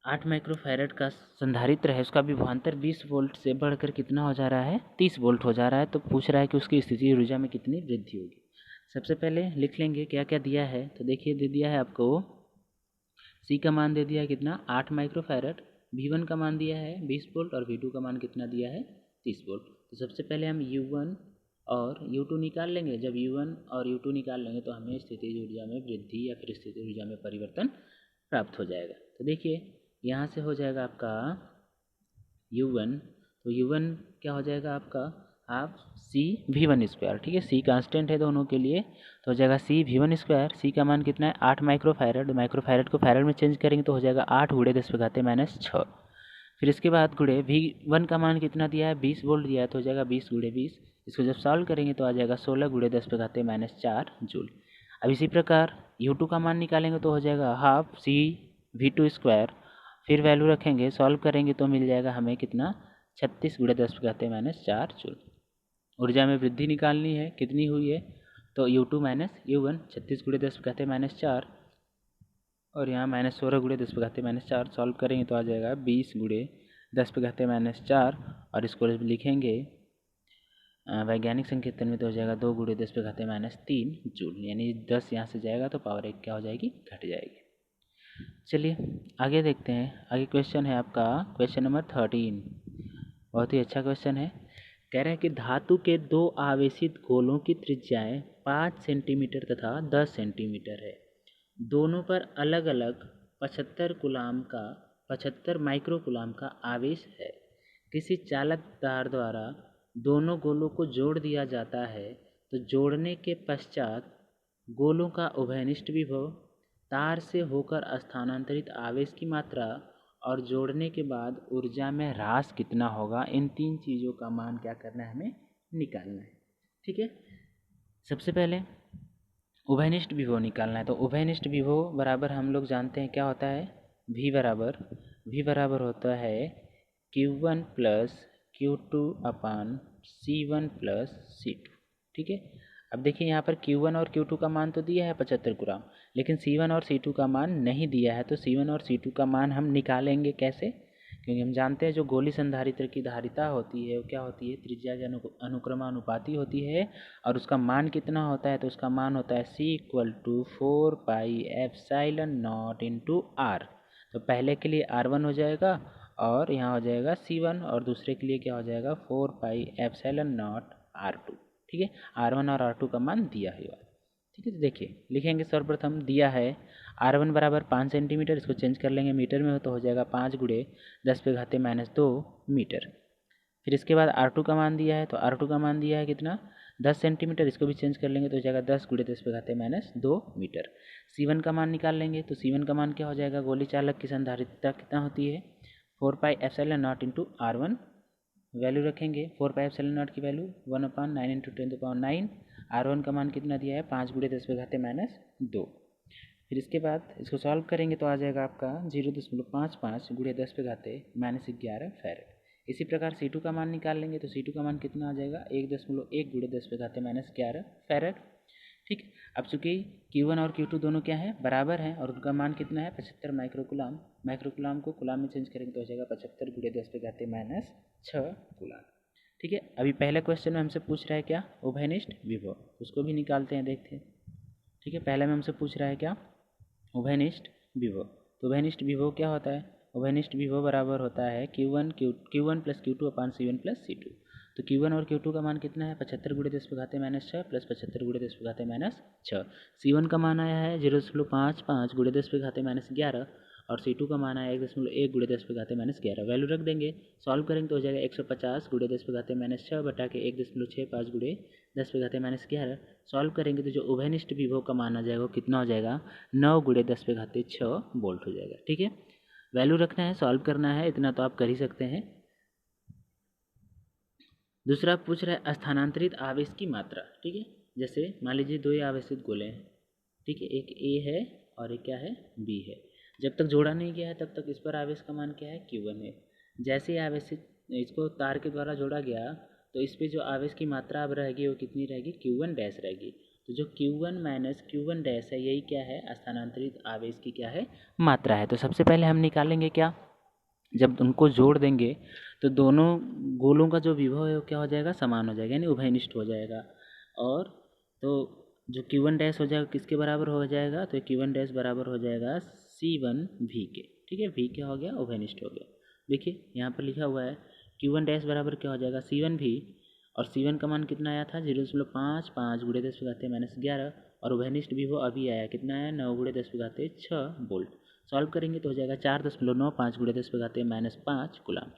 8 माइक्रोफैरड का संधारित्र है उसका विभवांतर 20 वोल्ट से बढ़कर कितना हो जा रहा है, 30 वोल्ट हो जा रहा है। तो पूछ रहा है कि उसकी स्थितिज ऊर्जा में कितनी वृद्धि होगी। सबसे पहले लिख लेंगे क्या क्या दिया है। तो देखिए, दे दिया है आपको C का मान दे दिया है कितना, 8 माइक्रोफैरड, V1 का मान दिया है 20 वोल्ट, और V2 का मान कितना दिया है, 30 वोल्ट। तो सबसे पहले हम U1 और U2 निकाल लेंगे। जब U1 और U2 निकाल लेंगे तो हमें स्थितिज ऊर्जा में वृद्धि या फिर स्थितिज ऊर्जा में परिवर्तन प्राप्त हो जाएगा। तो देखिए, यहाँ से हो जाएगा आपका U1, तो U1 क्या हो जाएगा आपका, हाफ CV²। ठीक है, C कांस्टेंट है दोनों के लिए, तो हो जाएगा CV²। C का मान कितना है, 8 माइक्रोफैरड। माइक्रोफैरड को फैरड में चेंज करेंगे तो हो जाएगा 8 × 10⁻6। फिर इसके बाद गुणे V1 का मान कितना दिया है, 20 वोल्ट दिया है, तो हो जाएगा 20 × 20। इसको जब सॉल्व करेंगे तो आ जाएगा 16 × 10⁻4 जूल। अब इसी प्रकार U2 का मान निकालेंगे तो हो जाएगा हाफ CV²। फिर वैल्यू रखेंगे, सॉल्व करेंगे तो मिल जाएगा हमें कितना, 36 × 10⁻4 जूल। ऊर्जा में वृद्धि निकालनी है, कितनी हुई है, तो U2 - U1, 36 × 10⁻4, और यहाँ -16 × 10⁻4 सॉल्व करेंगे तो आ जाएगा 20 × 10⁻4, और इसको लिखेंगे वैज्ञानिक संकेतन में तो हो जाएगा 2 × 10⁻3 जूल, यानी 10 यहाँ से जाएगा तो पावर 1 क्या हो जाएगी, घट जाएगी। चलिए आगे देखते हैं। आगे क्वेश्चन है आपका क्वेश्चन नंबर 13। बहुत ही अच्छा क्वेश्चन है। कह रहे हैं कि धातु के 2 आवेशित गोलों की त्रिज्याएं 5 सेंटीमीटर तथा 10 सेंटीमीटर है। दोनों पर अलग अलग 75 माइक्रोकूलाम का आवेश है। किसी चालक तार द्वारा दोनों गोलों को जोड़ दिया जाता है, तो जोड़ने के पश्चात गोलों का उभयनिष्ठ विभव, तार से होकर स्थानांतरित आवेश की मात्रा और जोड़ने के बाद ऊर्जा में ह्रास कितना होगा, इन 3 चीज़ों का मान क्या करना है, हमें निकालना है। ठीक है, सबसे पहले उभयनिष्ठ विभव निकालना है। तो उभयनिष्ठ विभव बराबर हम लोग जानते हैं क्या होता है, V बराबर होता है Q1 + Q2/C1 + C2। ठीक है, अब देखिए यहाँ पर Q1 और Q2 का मान तो दिया है 75 ग्राम, लेकिन C1 और C2 का मान नहीं दिया है। तो C1 और C2 का मान हम निकालेंगे कैसे, क्योंकि हम जानते हैं जो गोली संधारित्र की धारिता होती है वो क्या होती है, त्रिज्या के अनुक्रमानुपाती होती है, और उसका मान कितना होता है, तो उसका मान होता है C = 4πε0 इंटू R। तो पहले के लिए R1 हो जाएगा और यहाँ हो जाएगा C1, और दूसरे के लिए क्या हो जाएगा 4πε0 R2। ठीक है, R1 और R2 का मान दिया है। ठीक है, तो देखिए लिखेंगे सर्वप्रथम दिया है R1 बराबर 5 सेंटीमीटर, इसको चेंज कर लेंगे मीटर में, तो हो जाएगा 5 × 10⁻⁻2 मीटर। फिर इसके बाद R2 का मान दिया है, तो R2 का मान दिया है कितना 10 सेंटीमीटर, इसको भी चेंज कर लेंगे तो हो जाएगा 10 × 10⁻2 मीटर। C1 का मान निकाल लेंगे, तो C1 का मान क्या हो जाएगा, गोली चालक की संधारित्रता कितना होती है 4πε0 इंटू R1, वैल्यू रखेंगे 4πε0 की वैल्यू 1/9 × 10⁹। R1 का मान कितना दिया है 5 × 10⁻2। फिर इसके बाद इसको सॉल्व करेंगे तो आ जाएगा आपका 0.55 × 10⁻11 फैरेड। इसी प्रकार C2 का मान निकाल लेंगे, तो C2 का मान कितना आ जाएगा 1.1 × 10⁻11 फैरेड। ठीक, अब चूँकि Q1 और Q2 दोनों क्या है बराबर हैं और उनका मान कितना है 75 माइक्रोकुलाम। माइक्रोकुलाम को कुलाम में चेंज करेंगे तो हो जाएगा 75 × 10⁻6 कुलाम। ठीक है, अभी पहले क्वेश्चन में हमसे पूछ रहा है क्या, उभयनिष्ठ विभव, उसको भी निकालते हैं, देखते हैं। ठीक है, पहले में हमसे पूछ रहा है क्या, उभयनिष्ठ विभव। तो उभयनिष्ठ विभव क्या होता है, उभयनिष्ठ विभव बराबर होता है Q1 + Q2/C1 + C2। तो Q1 और Q2 का मान कितना है 75 × 10⁻6 + 75 × 10⁻6। C1 का मान आया है 0.55 × 10⁻11 और C2 का मान आया 1.1 × 10⁻11। वैल्यू रख देंगे, सॉल्व करेंगे तो हो जाएगा 150 × 10⁻6 बटा के 1.65 × 10⁻11। सॉल्व करेंगे तो जो उभयनिष्ठ विभव का मान आ जाएगा वो कितना हो जाएगा 9 × 10⁻6 वोल्ट हो जाएगा। ठीक है, वैल्यू रखना है, सॉल्व करना है, इतना तो आप कर ही सकते हैं। दूसरा पूछ रहा है स्थानांतरित आवेश की मात्रा। ठीक है, जैसे मान लीजिए दो ही आवेशित गोले हैं, ठीक है, एक A है और एक क्या है B है। जब तक जोड़ा नहीं गया है तब तक इस पर आवेश का मान क्या है Q1 है। जैसे ही आवेशित इसको तार के द्वारा जोड़ा गया तो इस पर जो आवेश की मात्रा अब रहेगी वो कितनी रहेगी Q1 डैश रहेगी। तो जो Q1 - Q1 डैश है यही क्या है स्थानांतरित आवेश की क्या है मात्रा है। तो सबसे पहले हम निकालेंगे क्या, जब उनको जोड़ देंगे तो दोनों गोलों का जो विभव है वो क्या हो जाएगा समान हो जाएगा, यानी उभयनिष्ठ हो जाएगा। और तो जो Q1 डैश हो जाएगा किसके बराबर हो जाएगा, तो Q1 डैश बराबर हो जाएगा C1 V के। ठीक है, V क्या हो गया उभयनिष्ठ हो गया। देखिए यहाँ पर लिखा हुआ है Q1 डैश बराबर क्या हो जाएगा C1 V, और C1 का मान कितना आया था 0.55 × 10⁻11 और उभयनिष्ठ विभव अभी आया कितना आया 9 × 10⁻6 वोल्ट। सॉल्व करेंगे तो हो जाएगा 4.95 × 10⁻5 कुलाम।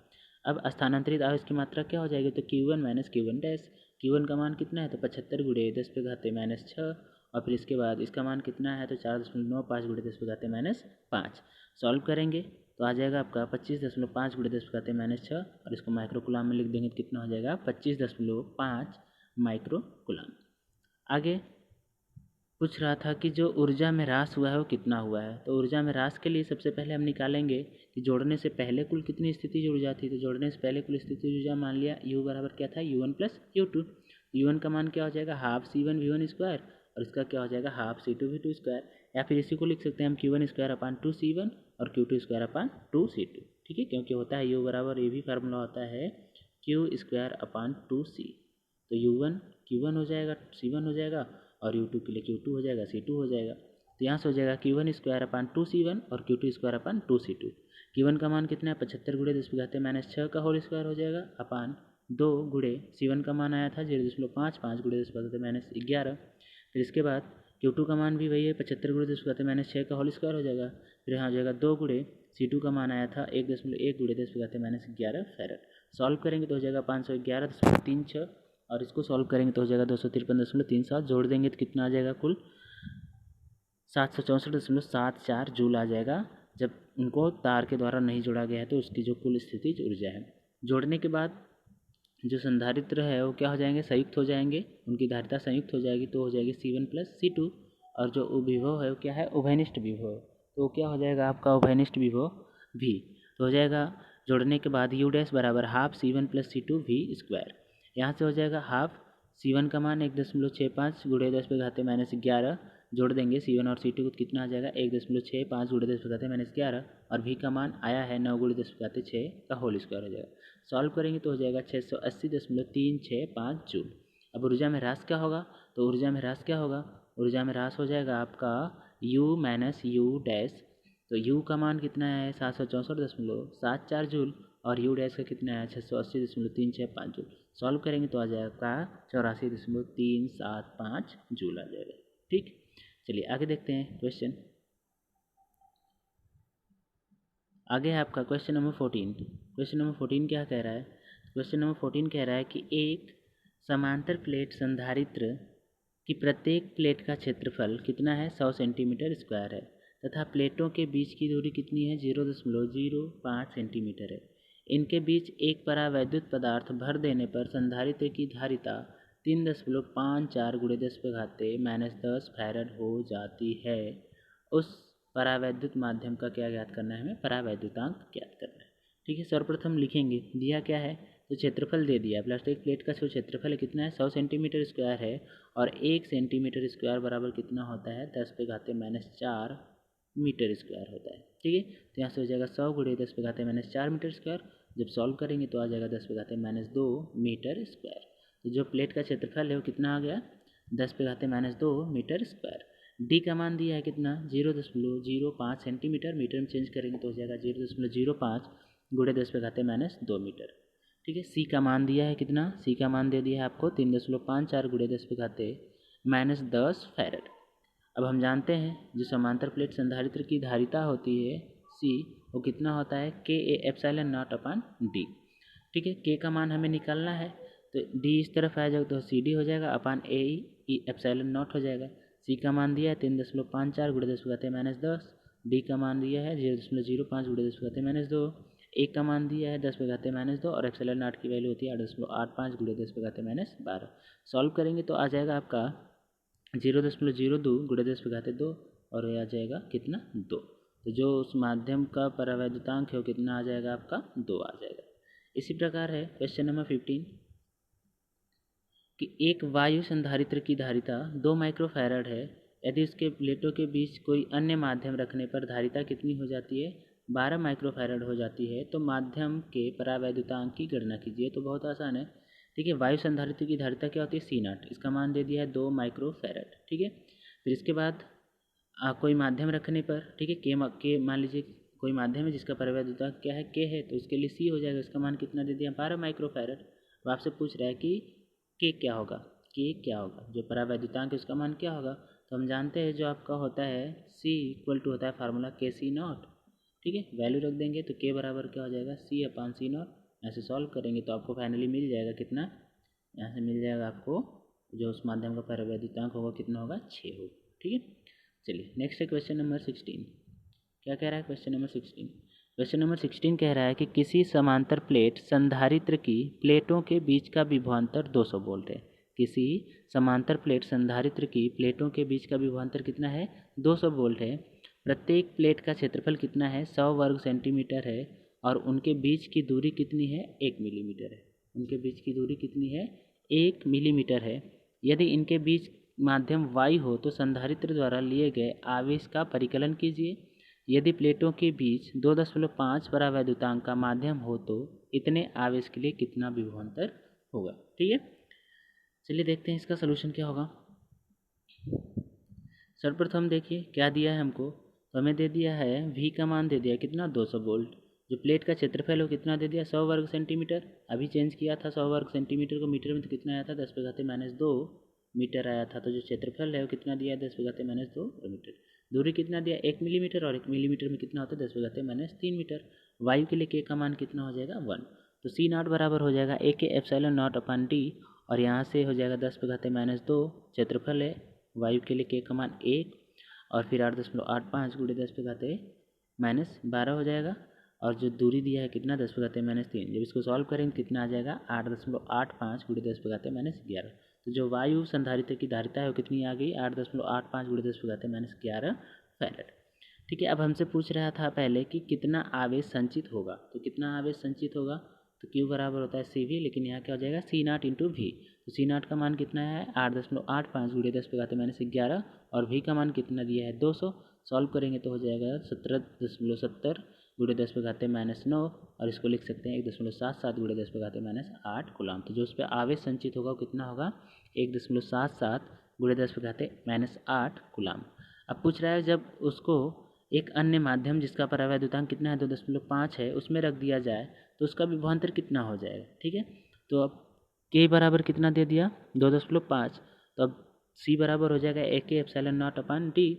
अब स्थानांतरित आवेश की मात्रा क्या हो जाएगी, तो Q1 - Q1 डैश। Q1 का मान कितना है तो 75 × 10⁻6 और फिर इसके बाद इसका मान कितना है तो 4.95 × 10⁻5। सॉल्व करेंगे तो आ जाएगा आपका 25.5 × 10⁻6 और इसको माइक्रोकुलाम में लिख देंगे तो कितना हो जाएगा 25.5 माइक्रोकुलाम। आगे पूछ रहा था कि जो ऊर्जा में ह्रास हुआ है वो कितना हुआ है। तो ऊर्जा में ह्रास के लिए सबसे पहले हम निकालेंगे कि जोड़ने से पहले कुल कितनी स्थितिज ऊर्जा थी। तो जोड़ने से पहले कुल स्थितिज ऊर्जा मान लिया U बराबर क्या था U1 + U2। U1 का मान क्या हो जाएगा हाफ C1 V1 स्क्वायर और इसका क्या हो जाएगा हाफ C2 V2 स्क्वायर, या फिर इसी को लिख सकते हैं हम Q1² 2 C1 और Q2² 2 C2। ठीक है, क्योंकि होता है U बराबर ये भी फार्मूला होता है Q² 2 C। तो U1 Q1 हो जाएगा C1 हो जाएगा और U2 के लिए Q2 हो जाएगा C2 हो जाएगा। तो यहाँ से हो जाएगा Q1² 2 C1 और Q2² 2 C2। Q1 का मान कितना है 75 × 10⁻6 का होल स्क्वायर हो जाएगा अपान 2 × C1 का मान आया था 0.55 × 10⁻11। फिर इसके बाद Q2 का मान भी वही है 75 × 10⁻6 का होल स्क्वायर हो जाएगा। फिर यहाँ हो जाएगा 2 × C2 का मान आया था 1.1 × 10⁻11 फैरेड। सॉल्व करेंगे तो हो जाएगा 511.36 और इसको सॉल्व करेंगे तो हो जाएगा 253.37। जोड़ देंगे तो कितना आ जाएगा कुल 764.74 जूल आ जाएगा। जब उनको तार के द्वारा नहीं जोड़ा गया है तो उसकी जो कुल स्थितिज ऊर्जा है। जोड़ने के बाद जो संधारित्र है वो क्या हो जाएंगे संयुक्त हो जाएंगे, उनकी धारिता संयुक्त हो जाएगी तो हो जाएगी C1 + C2। और जो विभव है वो क्या है उभयनिष्ठ विभव, तो क्या हो जाएगा आपका उभयनिष्ठ विभव V। तो हो जाएगा जोड़ने के बाद U डैश बराबर half C1 + C2 V square. यहाँ से हो जाएगा हाफ C1 का मान 1.65 × 10⁻11 जोड़ देंगे C1 और C2 को, कितना आ जाएगा 1.65 गुणे 10⁻11 और V का मान आया है 9 गुणे 10⁻6 का होल स्क्वायर हो जाएगा। सॉल्व करेंगे तो हो जाएगा 680.365 जूल। अब ऊर्जा में ह्रास क्या होगा, तो ऊर्जा में ह्रास क्या होगा, ऊर्जा में ह्रास हो जाएगा आपका U माइनस U डैश। तो U का मान कितना है 764.74 जूल और U डैश का कितना है 680.365 जूल। सॉल्व करेंगे तो आ जाएगा 84.375 जूल आ जाएगा। ठीक, चलिए आगे देखते हैं क्वेश्चन। आगे है आपका क्वेश्चन नंबर 14। क्वेश्चन नंबर 14 क्या कह रहा है, क्वेश्चन नंबर 14 कह रहा है कि एक समांतर प्लेट संधारित्र की प्रत्येक प्लेट का क्षेत्रफल कितना है 100 सेंटीमीटर स्क्वायर है तथा प्लेटों के बीच की दूरी कितनी है 0.05 सेंटीमीटर है। इनके बीच एक परावैद्युत पदार्थ भर देने पर संधारित्र की धारिता 3.54 गुणे 10⁻10 फैरड हो जाती है। उस परावैद्युत माध्यम का क्या ज्ञात करना है, हमें परावैद्युतांक ज्ञात करना है। ठीक है, सर्वप्रथम लिखेंगे, दिया क्या है, तो क्षेत्रफल दे दिया है। प्लास्टिक प्लेट का जो क्षेत्रफल है कितना है 100 सेंटीमीटर स्क्वायर है और 1 सेंटीमीटर स्क्वायर बराबर कितना होता है 10⁻4 मीटर स्क्वायर होता है। ठीक है, तो यहाँ से हो जाएगा 100 गुणे 10⁻4 मीटर स्क्वायर। जब सॉल्व करेंगे तो आ जाएगा 10⁻2 मीटर स्क्वायर। तो जो प्लेट का क्षेत्रफल है वो कितना आ गया 10⁻2 मीटर स्क्वायर। डी का मान दिया है कितना 0.05 सेंटीमीटर, मीटर में चेंज करेंगे तो हो जाएगा 0.05 गुणे 10⁻2 मीटर। ठीक है, सी का मान दिया है कितना, सी का मान दे दिया है आपको 3.54 गुणे 10⁻10 फैरड। अब हम जानते हैं जो समांतर प्लेट संधारित्र की धारिता होती है सी, वो कितना होता है Ka epsilon naught upon D. ठीक है, के का मान हमें निकालना है तो डी इस तरफ आ जाएगा तो सी डी हो जाएगा अपॉन ए एप्सिलॉन नॉट हो जाएगा। सी का मान दिया है 3.54 गुणे 10⁻10, डी का मान दिया है 0.05 गुणे 10⁻2, ए का मान दिया है 10⁻2 और एप्सिलॉन नॉट की वैल्यू होती है 8.85 गुणे 10⁻12। सॉल्व करेंगे तो आ जाएगा आपका 0.02 गुणे 10⁻2 और आ जाएगा कितना 2। तो जो उस माध्यम का परावैद्युतांक है वो कितना आ जाएगा आपका 2 आ जाएगा। इसी प्रकार है क्वेश्चन नंबर 15 कि एक वायु संधारित्र की धारिता 2 माइक्रोफैरड है। यदि उसके प्लेटों के बीच कोई अन्य माध्यम रखने पर धारिता कितनी हो जाती है 12 माइक्रोफैरड हो जाती है। तो माध्यम के परावैद्युतांक की गणना कीजिए। तो बहुत आसान है। ठीक है, वायु संधारित्र की धारिता क्या होती है C0, इसका मान दे दिया है 2 माइक्रोफैरड। ठीक है, फिर इसके बाद कोई माध्यम रखने पर, ठीक है, के मान लीजिए कोई माध्यम है जिसका परावैद्युतांक क्या है के है, तो उसके लिए सी हो जाएगा, उसका मान कितना दे दिया 12 माइक्रोफैरड। अब आपसे पूछ रहा है कि के क्या होगा, के क्या होगा, जो परावैद्युतांक है उसका मान क्या होगा। तो हम जानते हैं जो आपका होता है C इक्वल टू होता है फार्मूला KC0। ठीक है, वैल्यू रख देंगे तो के बराबर क्या हो जाएगा C/C0। ऐसे सॉल्व करेंगे तो आपको फाइनली मिल जाएगा कितना, यहाँ से मिल जाएगा आपको जो उस माध्यम का परावैद्युतांक होगा कितना होगा 6 होगा। ठीक है, चलिए नेक्स्ट है क्वेश्चन नंबर 16। क्या कह रहा है क्वेश्चन नंबर 16, क्वेश्चन नंबर 16 कह रहा है कि किसी समांतर प्लेट संधारित्र की प्लेटों के बीच का विभवांतर 200 वोल्ट है। किसी समांतर प्लेट संधारित्र की प्लेटों के बीच का विभवांतर कितना है 200 वोल्ट है। प्रत्येक प्लेट का क्षेत्रफल कितना है 100 वर्ग सेंटीमीटर है और उनके बीच की दूरी कितनी है 1 मिलीमीटर है। उनके बीच की दूरी कितनी है 1 मिलीमीटर है। यदि इनके बीच माध्यम वायु हो तो संधारित्र द्वारा लिए गए आवेश का परिकलन कीजिए। यदि प्लेटों के बीच 2.5 परावैद्युतांक का माध्यम हो तो इतने आवेश के लिए कितना विभवांतर होगा। ठीक है, चलिए देखते हैं इसका सलूशन क्या होगा। सर्वप्रथम देखिए क्या दिया है हमको, तो हमें दे दिया है V का मान दे दिया कितना 200 वोल्ट। जो प्लेट का क्षेत्रफल है कितना दे दिया 100 वर्ग सेंटीमीटर। अभी चेंज किया था 100 वर्ग सेंटीमीटर को मीटर में, तो कितना आया था 10⁻2 मीटर आया था। तो जो क्षेत्रफल है वो कितना दिया 10⁻2 मीटर। दूरी कितना दिया 1 मिलीमीटर और 1 मिलीमीटर में कितना होता है 10⁻3 मीटर। वायु के लिए के का मान कितना हो जाएगा 1। तो C0 बराबर हो जाएगा A के एप्सिलॉन नॉट अपॉन डी और यहाँ से हो जाएगा 10⁻2 क्षेत्रफल है। वायु के लिए के का मान 1 और फिर 8.85 गुणे 10⁻12 हो जाएगा और जो दूरी दिया है कितना 10⁻3। जब इसको सॉल्व करेंगे कितना आ जाएगा 8.85 गुणे 10⁻11। तो जो वायु संधारित्र की धारिता है वो कितनी आ गई 8.85 गुणे 10⁻11 फैरड। ठीक है, अब हमसे पूछ रहा था पहले कि कितना आवेश संचित होगा। तो कितना आवेश संचित होगा, तो Q बराबर होता है CV, लेकिन यहाँ क्या हो जाएगा C0 इंटू V। तो सी नॉट का मान कितना है 8.85 गुणे 10⁻11 और भी का मान कितना दिया है 200। सॉल्व करेंगे तो हो जाएगा 17.70 गुणे 10⁻9 और इसको लिख सकते हैं 1.77 गुणे 10⁻8 कूलाम। तो जो उस पर आवेश संचित होगा वो कितना होगा 1.77 गुणे 10⁻8 कूलाम। अब पूछ रहा है जब उसको एक अन्य माध्यम जिसका परावैद्युतांक कितना है 2.5 है उसमें रख दिया जाए तो उसका विभवांतर कितना हो जाएगा। ठीक है, तो अब के बराबर कितना दे दिया 2.5, तो अब सी बराबर हो जाएगा AK∈0/d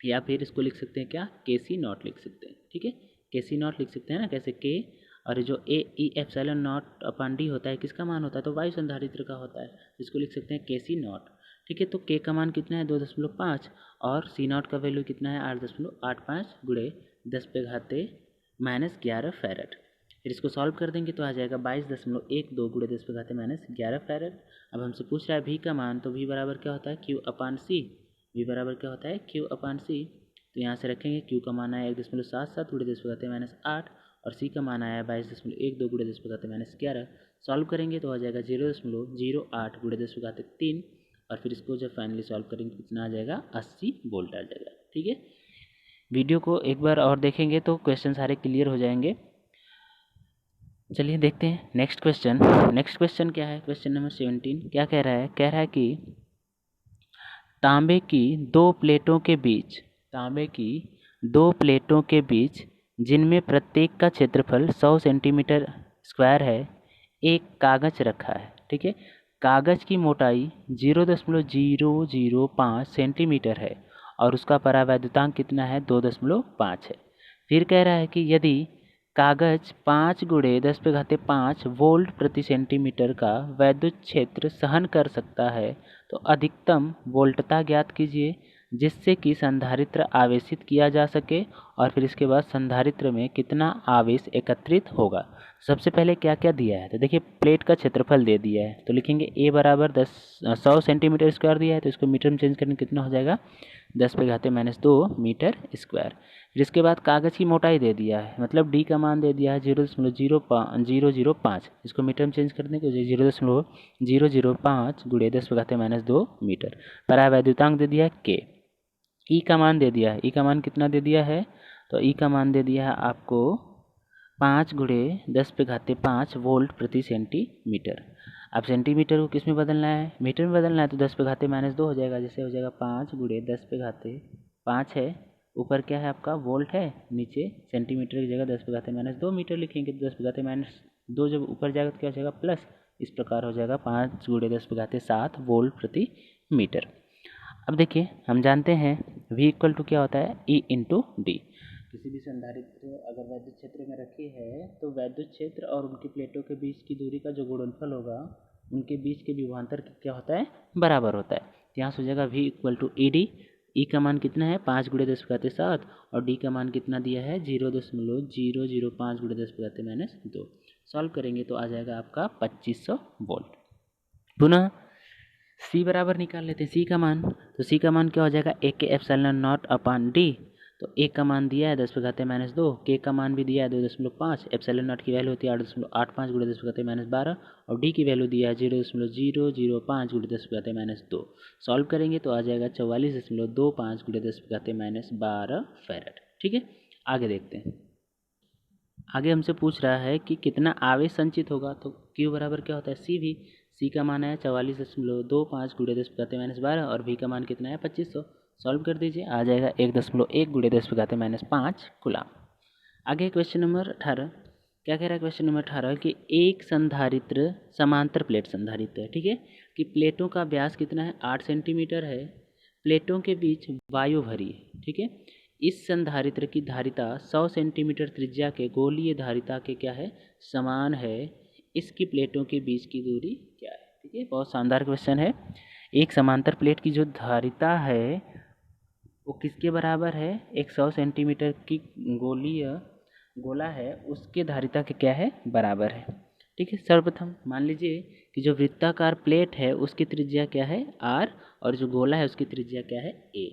या फिर इसको लिख सकते हैं क्या KC0 लिख सकते हैं। ठीक है, KC0 लिख सकते हैं ना, कैसे के और जो AE∈0/d होता है किसका मान होता है तो वायु संधारित्र का होता है, इसको लिख सकते हैं KC0। ठीक है, तो के का मान कितना है 2.5 और C0 का वैल्यू कितना है 8.85 गुणे 10⁻11 फैरड। फिर इसको सॉल्व कर देंगे तो आ जाएगा 22.12 गुणे 10⁻11 फैरड। अब हमसे पूछ रहा है भी का मान, तो भी बराबर क्या होता है Q/C। भी बराबर क्या होता है Q/C। तो यहाँ से रखेंगे Q का मान आया 1.77 गुणे 10⁻8 और C का मान आया 22.12 गुणे 10⁻11। सॉल्व करेंगे तो आ जाएगा 0.08 गुणे 10⁻3 और फिर इसको जब फाइनली सॉल्व करेंगे कितना आ जाएगा 80 वोल्ट आ जाएगा। ठीक है, वीडियो को एक बार और देखेंगे तो क्वेश्चन सारे क्लियर हो जाएंगे। चलिए देखते हैं नेक्स्ट क्वेश्चन। नेक्स्ट क्वेश्चन क्या है, क्वेश्चन नंबर 17 क्या कह रहा है, कह रहा है कि तांबे की दो प्लेटों के बीच जिनमें प्रत्येक का क्षेत्रफल 100 सेंटीमीटर स्क्वायर है एक कागज रखा है। ठीक है, कागज की मोटाई 0.005 सेंटीमीटर है और उसका परावैद्युतांक कितना है 2.5 है। फिर कह रहा है कि यदि कागज 5 गुणे 10⁵ वोल्ट प्रति सेंटीमीटर का वैद्युत क्षेत्र सहन कर सकता है तो अधिकतम वोल्टता ज्ञात कीजिए जिससे कि संधारित्र आवेशित किया जा सके और फिर इसके बाद संधारित्र में कितना आवेश एकत्रित होगा। सबसे पहले क्या क्या दिया है तो देखिए प्लेट का क्षेत्रफल दे दिया है तो लिखेंगे A बराबर 100 सेंटीमीटर स्क्वायर दिया है तो इसको मीटर में चेंज करने कितना हो जाएगा 10⁻² मीटर स्क्वायर। फिर इसके बाद कागज़ की मोटाई दे दिया है मतलब D का मान दे दिया है 0.005, इसको मीटर में चेंज करने के 0.005 गुणे 10⁻² मीटर। परावैद्युतांक दे दिया है K। ई का मान दे दिया है, ई का मान कितना दे दिया है तो ई का मान दे दिया है आपको 5 गुणे 10⁵ वोल्ट प्रति सेंटीमीटर। अब सेंटीमीटर को किस में बदलना है मीटर में बदलना है तो 10⁻² हो जाएगा, जैसे हो जाएगा 5 गुणे 10⁵5 है, ऊपर क्या है आपका वोल्ट है, नीचे सेंटीमीटर की जगह 10⁻² मीटर लिखेंगे तो 10⁻² जब ऊपर जाएगा तो क्या हो जाएगा प्लस, इस प्रकार हो जाएगा 5 गुणे 10⁻7 वोल्ट प्रति मीटर। अब देखिए हम जानते हैं V इक्वल टू क्या होता है E इंटू डी। किसी भी संधारित्र अगर वैद्युत क्षेत्र में रखे है तो वैद्युत क्षेत्र और उनकी प्लेटों के बीच की दूरी का जो गुणनफल होगा उनके बीच के विभवांतर क्या होता है बराबर होता है। तो यहाँ से हो जाएगा V equal to E D. E का मान कितना है 5 गुणे 10⁻7 और डी का मान कितना दिया है 0.005 गुणे 10⁻²। सॉल्व करेंगे तो आ जाएगा आपका 2500 वोल्ट। पुनः सी बराबर निकाल लेते हैं सी का मान, तो सी का मान क्या हो जाएगा AK∈0/d। तो ए का मान दिया है 10⁻², के का मान भी दिया है 2.5, एप्सिलॉन0 की वैल्यू होती है 8.85 गुणे 10⁻12 और डी की वैल्यू दिया है 0.005 गुणे 10⁻²। सॉल्व करेंगे तो आ जाएगा 44.25 गुणे 10⁻12 फैरड। ठीक है, आगे देखते हैं। आगे हमसे पूछ रहा है कि कितना आवेश संचित होगा, तो क्यू बराबर क्या होता है सी भी। सी का मान है 44.25 गुणे 10⁻12 और भी का मान कितना है 2500। सॉल्व कर दीजिए, आ जाएगा 1.1 गुणे 10⁻5 कूलाम। आगे क्वेश्चन नंबर 18 क्या कह रहा है क्वेश्चन नंबर 18 कि एक संधारित्र समांतर प्लेट संधारित्र है। ठीक है, कि प्लेटों का व्यास कितना है 8 सेंटीमीटर है, प्लेटों के बीच वायु भरी है। ठीक है, इस संधारित्र की धारिता 100 सेंटीमीटर त्रिज्या के गोलीय धारिता के क्या है समान है, इसकी प्लेटों के बीच की दूरी क्या है। ठीक है, बहुत शानदार क्वेश्चन है। एक समांतर प्लेट की जो धारिता है वो किसके बराबर है, एक 100 सेंटीमीटर की गोला है उसके धारिता के क्या है बराबर है। ठीक है, सर्वप्रथम मान लीजिए कि जो वृत्ताकार प्लेट है उसकी त्रिज्या क्या है r और जो गोला है उसकी त्रिज्या क्या है a।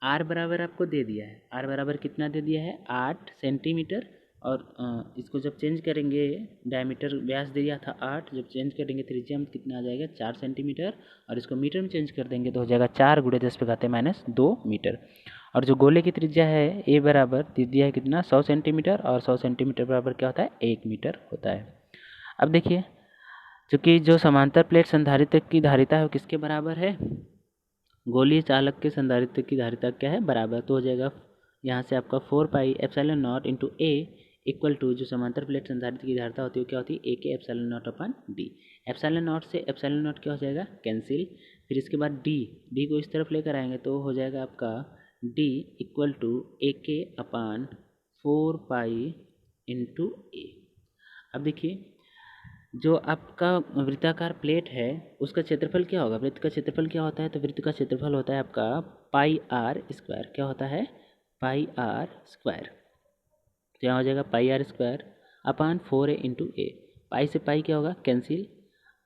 आर बराबर आपको दे दिया है, आर बराबर कितना दे दिया है 8 सेंटीमीटर और इसको जब चेंज करेंगे, डायमीटर व्यास दिया था 8, जब चेंज करेंगे त्रिज्या में कितना आ जाएगा 4 सेंटीमीटर, और इसको मीटर में चेंज कर देंगे तो हो जाएगा 4 × 10⁻² मीटर। और जो गोले की त्रिज्या है ए बराबर त्रिज्या है कितना 100 सेंटीमीटर, और 100 सेंटीमीटर बराबर क्या होता है 1 मीटर होता है। अब देखिए, चूँकि जो समांतर प्लेट संधारित्र की धारिता है वो किसके बराबर है, गोलीय चालक के संधारित्र की धारिता क्या है बराबर, तो हो जाएगा यहाँ से आपका 4πε0 × A इक्वल टू जो समांतर प्लेट संधारित्र की धारिता होती है वो क्या होती है AK∈0/D। ε0 से ε0 क्या हो जाएगा कैंसिल, फिर इसके बाद D को इस तरफ लेकर आएंगे तो हो जाएगा आपका D equal to AK/4π × A। अब देखिए, जो आपका वृत्ताकार प्लेट है उसका क्षेत्रफल क्या होगा, वृत्त का क्षेत्रफल क्या होता है, तो वृत्त का क्षेत्रफल होता है आपका πr²। क्या होता है πr², तो यहाँ हो जाएगा πr²/4A × A। पाई से पाई क्या होगा कैंसिल,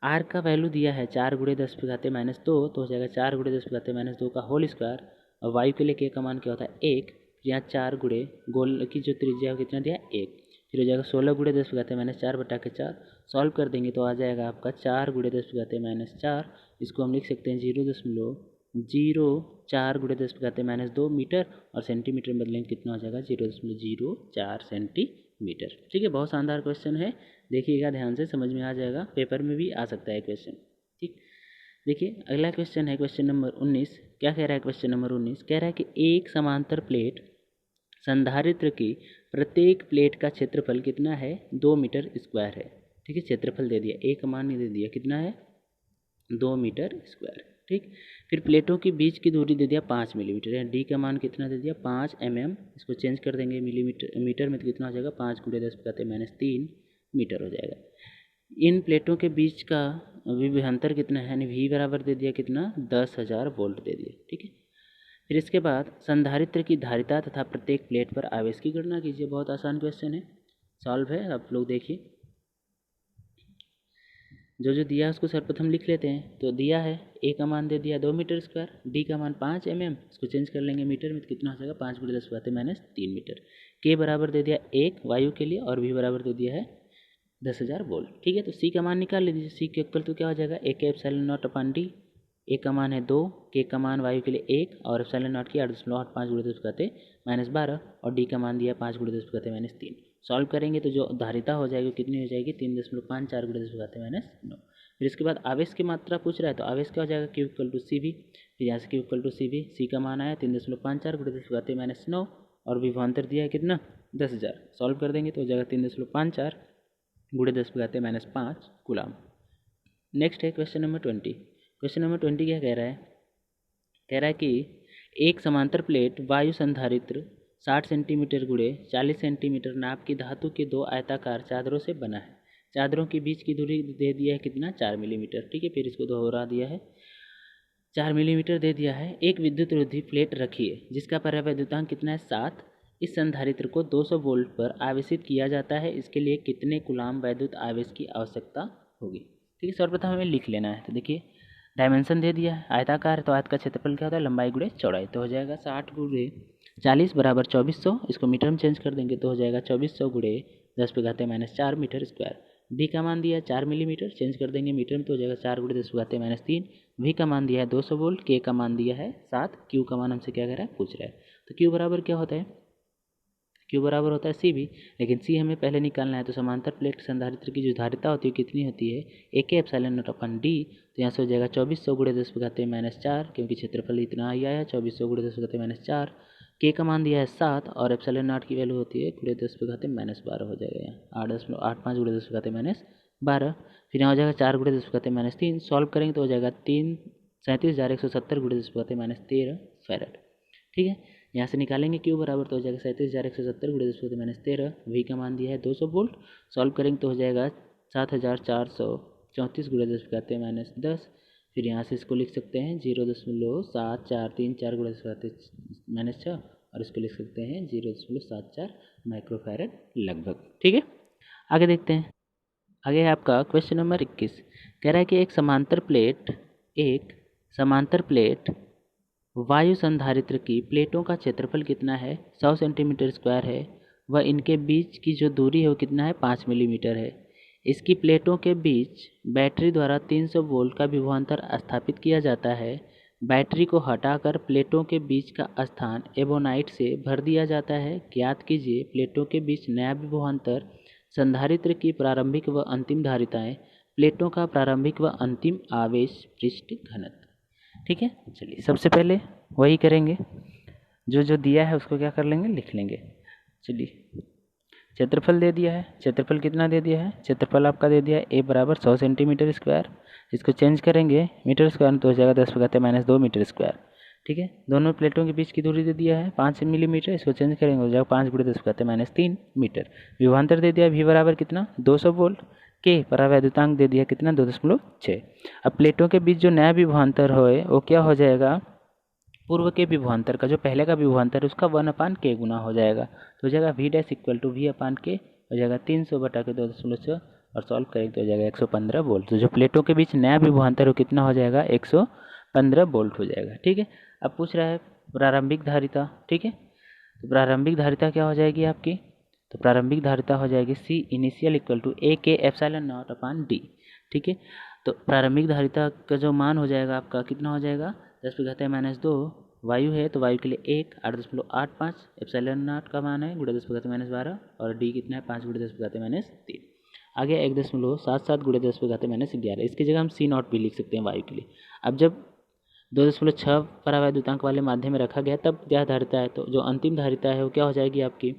r का वैल्यू दिया है 4 × 10⁻², तो हो जाएगा 4 × 10⁻² का होल स्क्वायर, और वायु के लिए k का मान क्या होता है 1, यहाँ 4 × गोल की जो त्रिज्या है कितना दिया है 1, फिर हो जाएगा 16 × 10⁻4/4। सॉल्व कर देंगे तो आ जाएगा आपका 4 × 10⁻4, इसको हम लिख सकते हैं 0.04 × 10⁻² मीटर, और सेंटीमीटर में बदलेंगे कितना हो जाएगा 0.04 सेंटीमीटर। ठीक है, बहुत शानदार क्वेश्चन है, देखिएगा ध्यान से, समझ में आ जाएगा, पेपर में भी आ सकता है क्वेश्चन। ठीक, देखिए अगला क्वेश्चन है क्वेश्चन नंबर 19। क्या कह रहा है क्वेश्चन नंबर 19, कह रहा है कि एक समांतर प्लेट संधारित्र की प्रत्येक प्लेट का क्षेत्रफल कितना है 2 मीटर स्क्वायर है। ठीक है, क्षेत्रफल दे दिया, एक मान नहीं दे दिया, कितना है 2 मीटर स्क्वायर। ठीक, फिर प्लेटों के बीच की दूरी दे दिया 5 मिलीमीटर, या डी का मान कितना दे दिया 5 mm, इसको चेंज कर देंगे मीटर में तो कितना हो जाएगा 5 × 10⁻³ मीटर हो जाएगा। इन प्लेटों के बीच का विभवांतर कितना है, यानी वी बराबर दे दिया कितना 10,000 वोल्ट दे दिया। ठीक है, फिर इसके बाद संधारित्र की धारिता तथा प्रत्येक प्लेट पर आवेश की गणना कीजिए। बहुत आसान क्वेश्चन है, सॉल्व है, आप लोग देखिए। जो दिया है उसको सर्वप्रथम लिख लेते हैं। तो दिया है ए का मान दे दिया 2 मीटर स्क्वायर, डी का मान 5 mm, इसको चेंज कर लेंगे मीटर में तो कितना हो जाएगा 5 × 10⁻³ मीटर। के बराबर दे दिया 1 वायु के लिए, और वी बराबर दे दिया है 10,000 वोल्ट। ठीक है, तो सी का मान निकाल लीजिए, सी के इक्वल तो क्या हो जाएगा AK∈0/D। ए का मान है 2, के का मान वायु के लिए 1, और ε0 की 8.85 × 10⁻12, और डी का मान दिया 5 × 10⁻³ सॉल्व करेंगे तो जो धारिता हो जाएगी कितनी हो जाएगी 3.54 × 10⁻9। फिर इसके बाद आवेश की मात्रा पूछ रहा है, तो आवेश क्या हो जाएगा Q = CV, फिर यहाँ से Q = CV, सी का मान आया 3.54 × 10⁻9, और विभवांतर दिया है कितना 10,000। सॉल्व कर देंगे तो हो जाएगा 3.54 × 10⁻5 कूलम। नेक्स्ट है क्वेश्चन नंबर 20। क्वेश्चन नंबर 20 क्या कह रहा है, कह रहा है कि एक समांतर प्लेट वायु संधारित्र 60 सेंटीमीटर × 40 सेंटीमीटर नाप की धातु के 2 आयताकार चादरों से बना है। चादरों के बीच की दूरी दे दिया है कितना 4 मिलीमीटर। ठीक है, फिर इसको दोहरा दिया है, 4 मिलीमीटर दे दिया है। एक विद्युत रोधी प्लेट रखी है जिसका परावैद्युतांक कितना है 7। इस संधारित्र को 200 वोल्ट पर आवेशित किया जाता है, इसके लिए कितने कूलम वैद्युत आवेश की आवश्यकता होगी। ठीक है, सर्वप्रथम हमें लिख लेना है। तो देखिए डायमेंशन दे दिया है, आयताकार है तो आयत का क्षेत्रफल क्या होता है लंबाई × चौड़ाई, तो हो जाएगा 60 × 40 बराबर 2400, इसको मीटर में चेंज कर देंगे तो हो जाएगा 2400 × 10⁻⁴ मीटर स्क्वायर। डी का मान दिया है 4 मिलीमीटर, चेंज कर देंगे मीटर में तो हो जाएगा 4 × 10⁻3। वी का मान दिया है 200 वोल्ट, के का मान दिया है 7, क्यू का मान हमसे क्या कर रहा है पूछ रहा है। तो क्यू बराबर क्या होता है, क्यू बराबर होता है सी भी, लेकिन सी हमें पहले निकालना है। तो समांतर प्लेट संधारित्र की जो धारिता होती है कितनी होती है AK∈0/D, तो यहाँ से हो जाएगा 2400 × 10⁻⁴, क्योंकि क्षेत्रफल इतना ही आया 2400 × 10⁻⁴। के का मान दिया है 7, और ε0 की वैल्यू होती है × 10⁻12 हो जाएगा, यहाँ 8.85 × 10⁻12। फिर यहाँ हो जाएगा 4 × 10⁻3, सॉल्व करेंगे तो हो जाएगा 37,170 × 10⁻13 फैरड। ठीक है, यहाँ से निकालेंगे क्यू बराबर तो हो जाएगा 37,170 × 10⁻13। वी का मान दिया है 200 वोल्ट, सॉल्व करेंगे तो हो जाएगा 7,434 × 10⁻10। फिर यहाँ से इसको लिख सकते हैं 0.7434 × 10⁻6, और इसको लिख सकते हैं 0.74 माइक्रोफैरड लगभग। ठीक है, आगे देखते हैं। आगे है आपका क्वेश्चन नंबर 21। कह रहा है कि एक समांतर प्लेट वायु संधारित्र की प्लेटों का क्षेत्रफल कितना है 100 सेंटीमीटर स्क्वायर है। व इनके बीच की जो दूरी है वो कितना है 5 मिलीमीटर है। इसकी प्लेटों के बीच बैटरी द्वारा 300 वोल्ट का विभवांतर स्थापित किया जाता है। बैटरी को हटाकर प्लेटों के बीच का स्थान एबोनाइट से भर दिया जाता है। ज्ञात कीजिए प्लेटों के बीच नया विभवांतर, संधारित्र की प्रारंभिक व अंतिम धारिताएं, प्लेटों का प्रारंभिक व अंतिम आवेश पृष्ठ घनत्व। ठीक है, चलिए सबसे पहले वही करेंगे, जो जो दिया है उसको क्या कर लेंगे, लिख लेंगे। चलिए, क्षेत्रफल दे दिया है, क्षेत्रफल कितना दे दिया है, क्षेत्रफल आपका दे दिया है ए बराबर 100 सेंटीमीटर स्क्वायर। इसको चेंज करेंगे मीटर स्क्वायर तो हो जाएगा 10⁻² मीटर स्क्वायर। ठीक है, दोनों प्लेटों के बीच की दूरी दे दिया है 5 मिलीमीटर, इसको चेंज करेंगे हो जाएगा 5×10⁻³ मीटर। विभवांतर दे दिया वी बराबर कितना 200 वोल्ट, के परावैद्युतांक दे दिया कितना 2.6। अब प्लेटों के बीच जो नया विभवांतर होए वो क्या हो जाएगा, पूर्व के विभवांतर का जो पहले का विभवांतर है उसका 1/k गुना हो जाएगा, तो हो जाएगा v dash equal to v/k हो जाएगा 300/2.6 और सॉल्व करेंगे तो हो जाएगा 115 वोल्ट। तो जो प्लेटों के बीच नया विभवांतर है वो कितना हो जाएगा 115 वोल्ट हो जाएगा। ठीक है, अब पूछ रहा है प्रारंभिक धारिता। ठीक है, तो प्रारंभिक धारिता क्या हो जाएगी आपकी, तो प्रारंभिक धारिता हो जाएगी C initial equal to AK epsilon naught upon D। ठीक है, तो प्रारंभिक धारिता का जो मान हो जाएगा आपका कितना हो जाएगा 10⁻², वायु है तो वायु के लिए 1 8.85 एप्सिलॉन नॉट का मान है गुणा 10⁻12 और D कितना है 5×10⁻3। आगे 1.77 गुणा 10⁻11, इसकी जगह हम C0 भी लिख सकते हैं वायु के लिए। अब जब 2.6 परावैद्युतांक वाले माध्यम में रखा गया तब क्या धारिता है, तो जो अंतिम धारिता है वो क्या हो जाएगी आपकी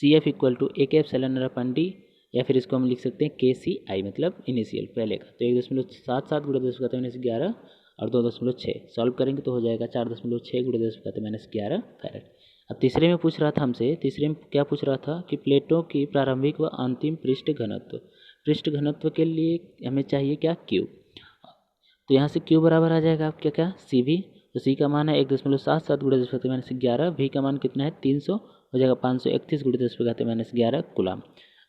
CF equal to AK epsilon naught upon D, या फिर इसको हम लिख सकते हैं KCI मतलब इनिशियल पहले का, तो 1.77 गुणा 10⁻11 और 2.6 सॉल्व करेंगे तो हो जाएगा 4.6 गुणा 10⁻11 फैराड। अब तीसरे में पूछ रहा था हमसे, तीसरे में क्या पूछ रहा था कि प्लेटों की प्रारंभिक व अंतिम पृष्ठ घनत्व, पृष्ठ घनत्व के लिए हमें चाहिए क्या Q, तो यहाँ से Q बराबर आ जाएगा आपका क्या CV, तो C का मान है 1.77 गुणा 10⁻11, V का मान कितना है 300 हो जाएगा 531 गुणा 10⁻11 कूलम।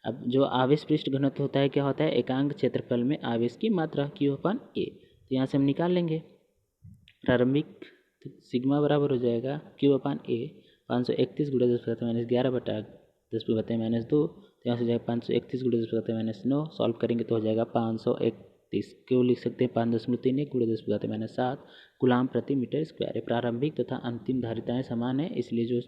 अब जो आवेश पृष्ठ घनत्व होता है क्या होता है एकांक क्षेत्रफल में आवेश की मात्रा Q/A, तो यहाँ से हम निकाल लेंगे प्रारंभिक सिग्मा बराबर हो जाएगा Q/A 531 गुणा 10⁻11 बटा 10⁻², तो यहाँ से जाएगा 531 गुणा 10⁻9 सॉल्व करेंगे तो हो जाएगा 531, क्यों लिख सकते हैं 5.31 गुणा 10⁻7 गुलाम प्रति मीटर स्क्वायर है। प्रारंभिक तथा अंतिम धारिताएं समान है, इसलिए जो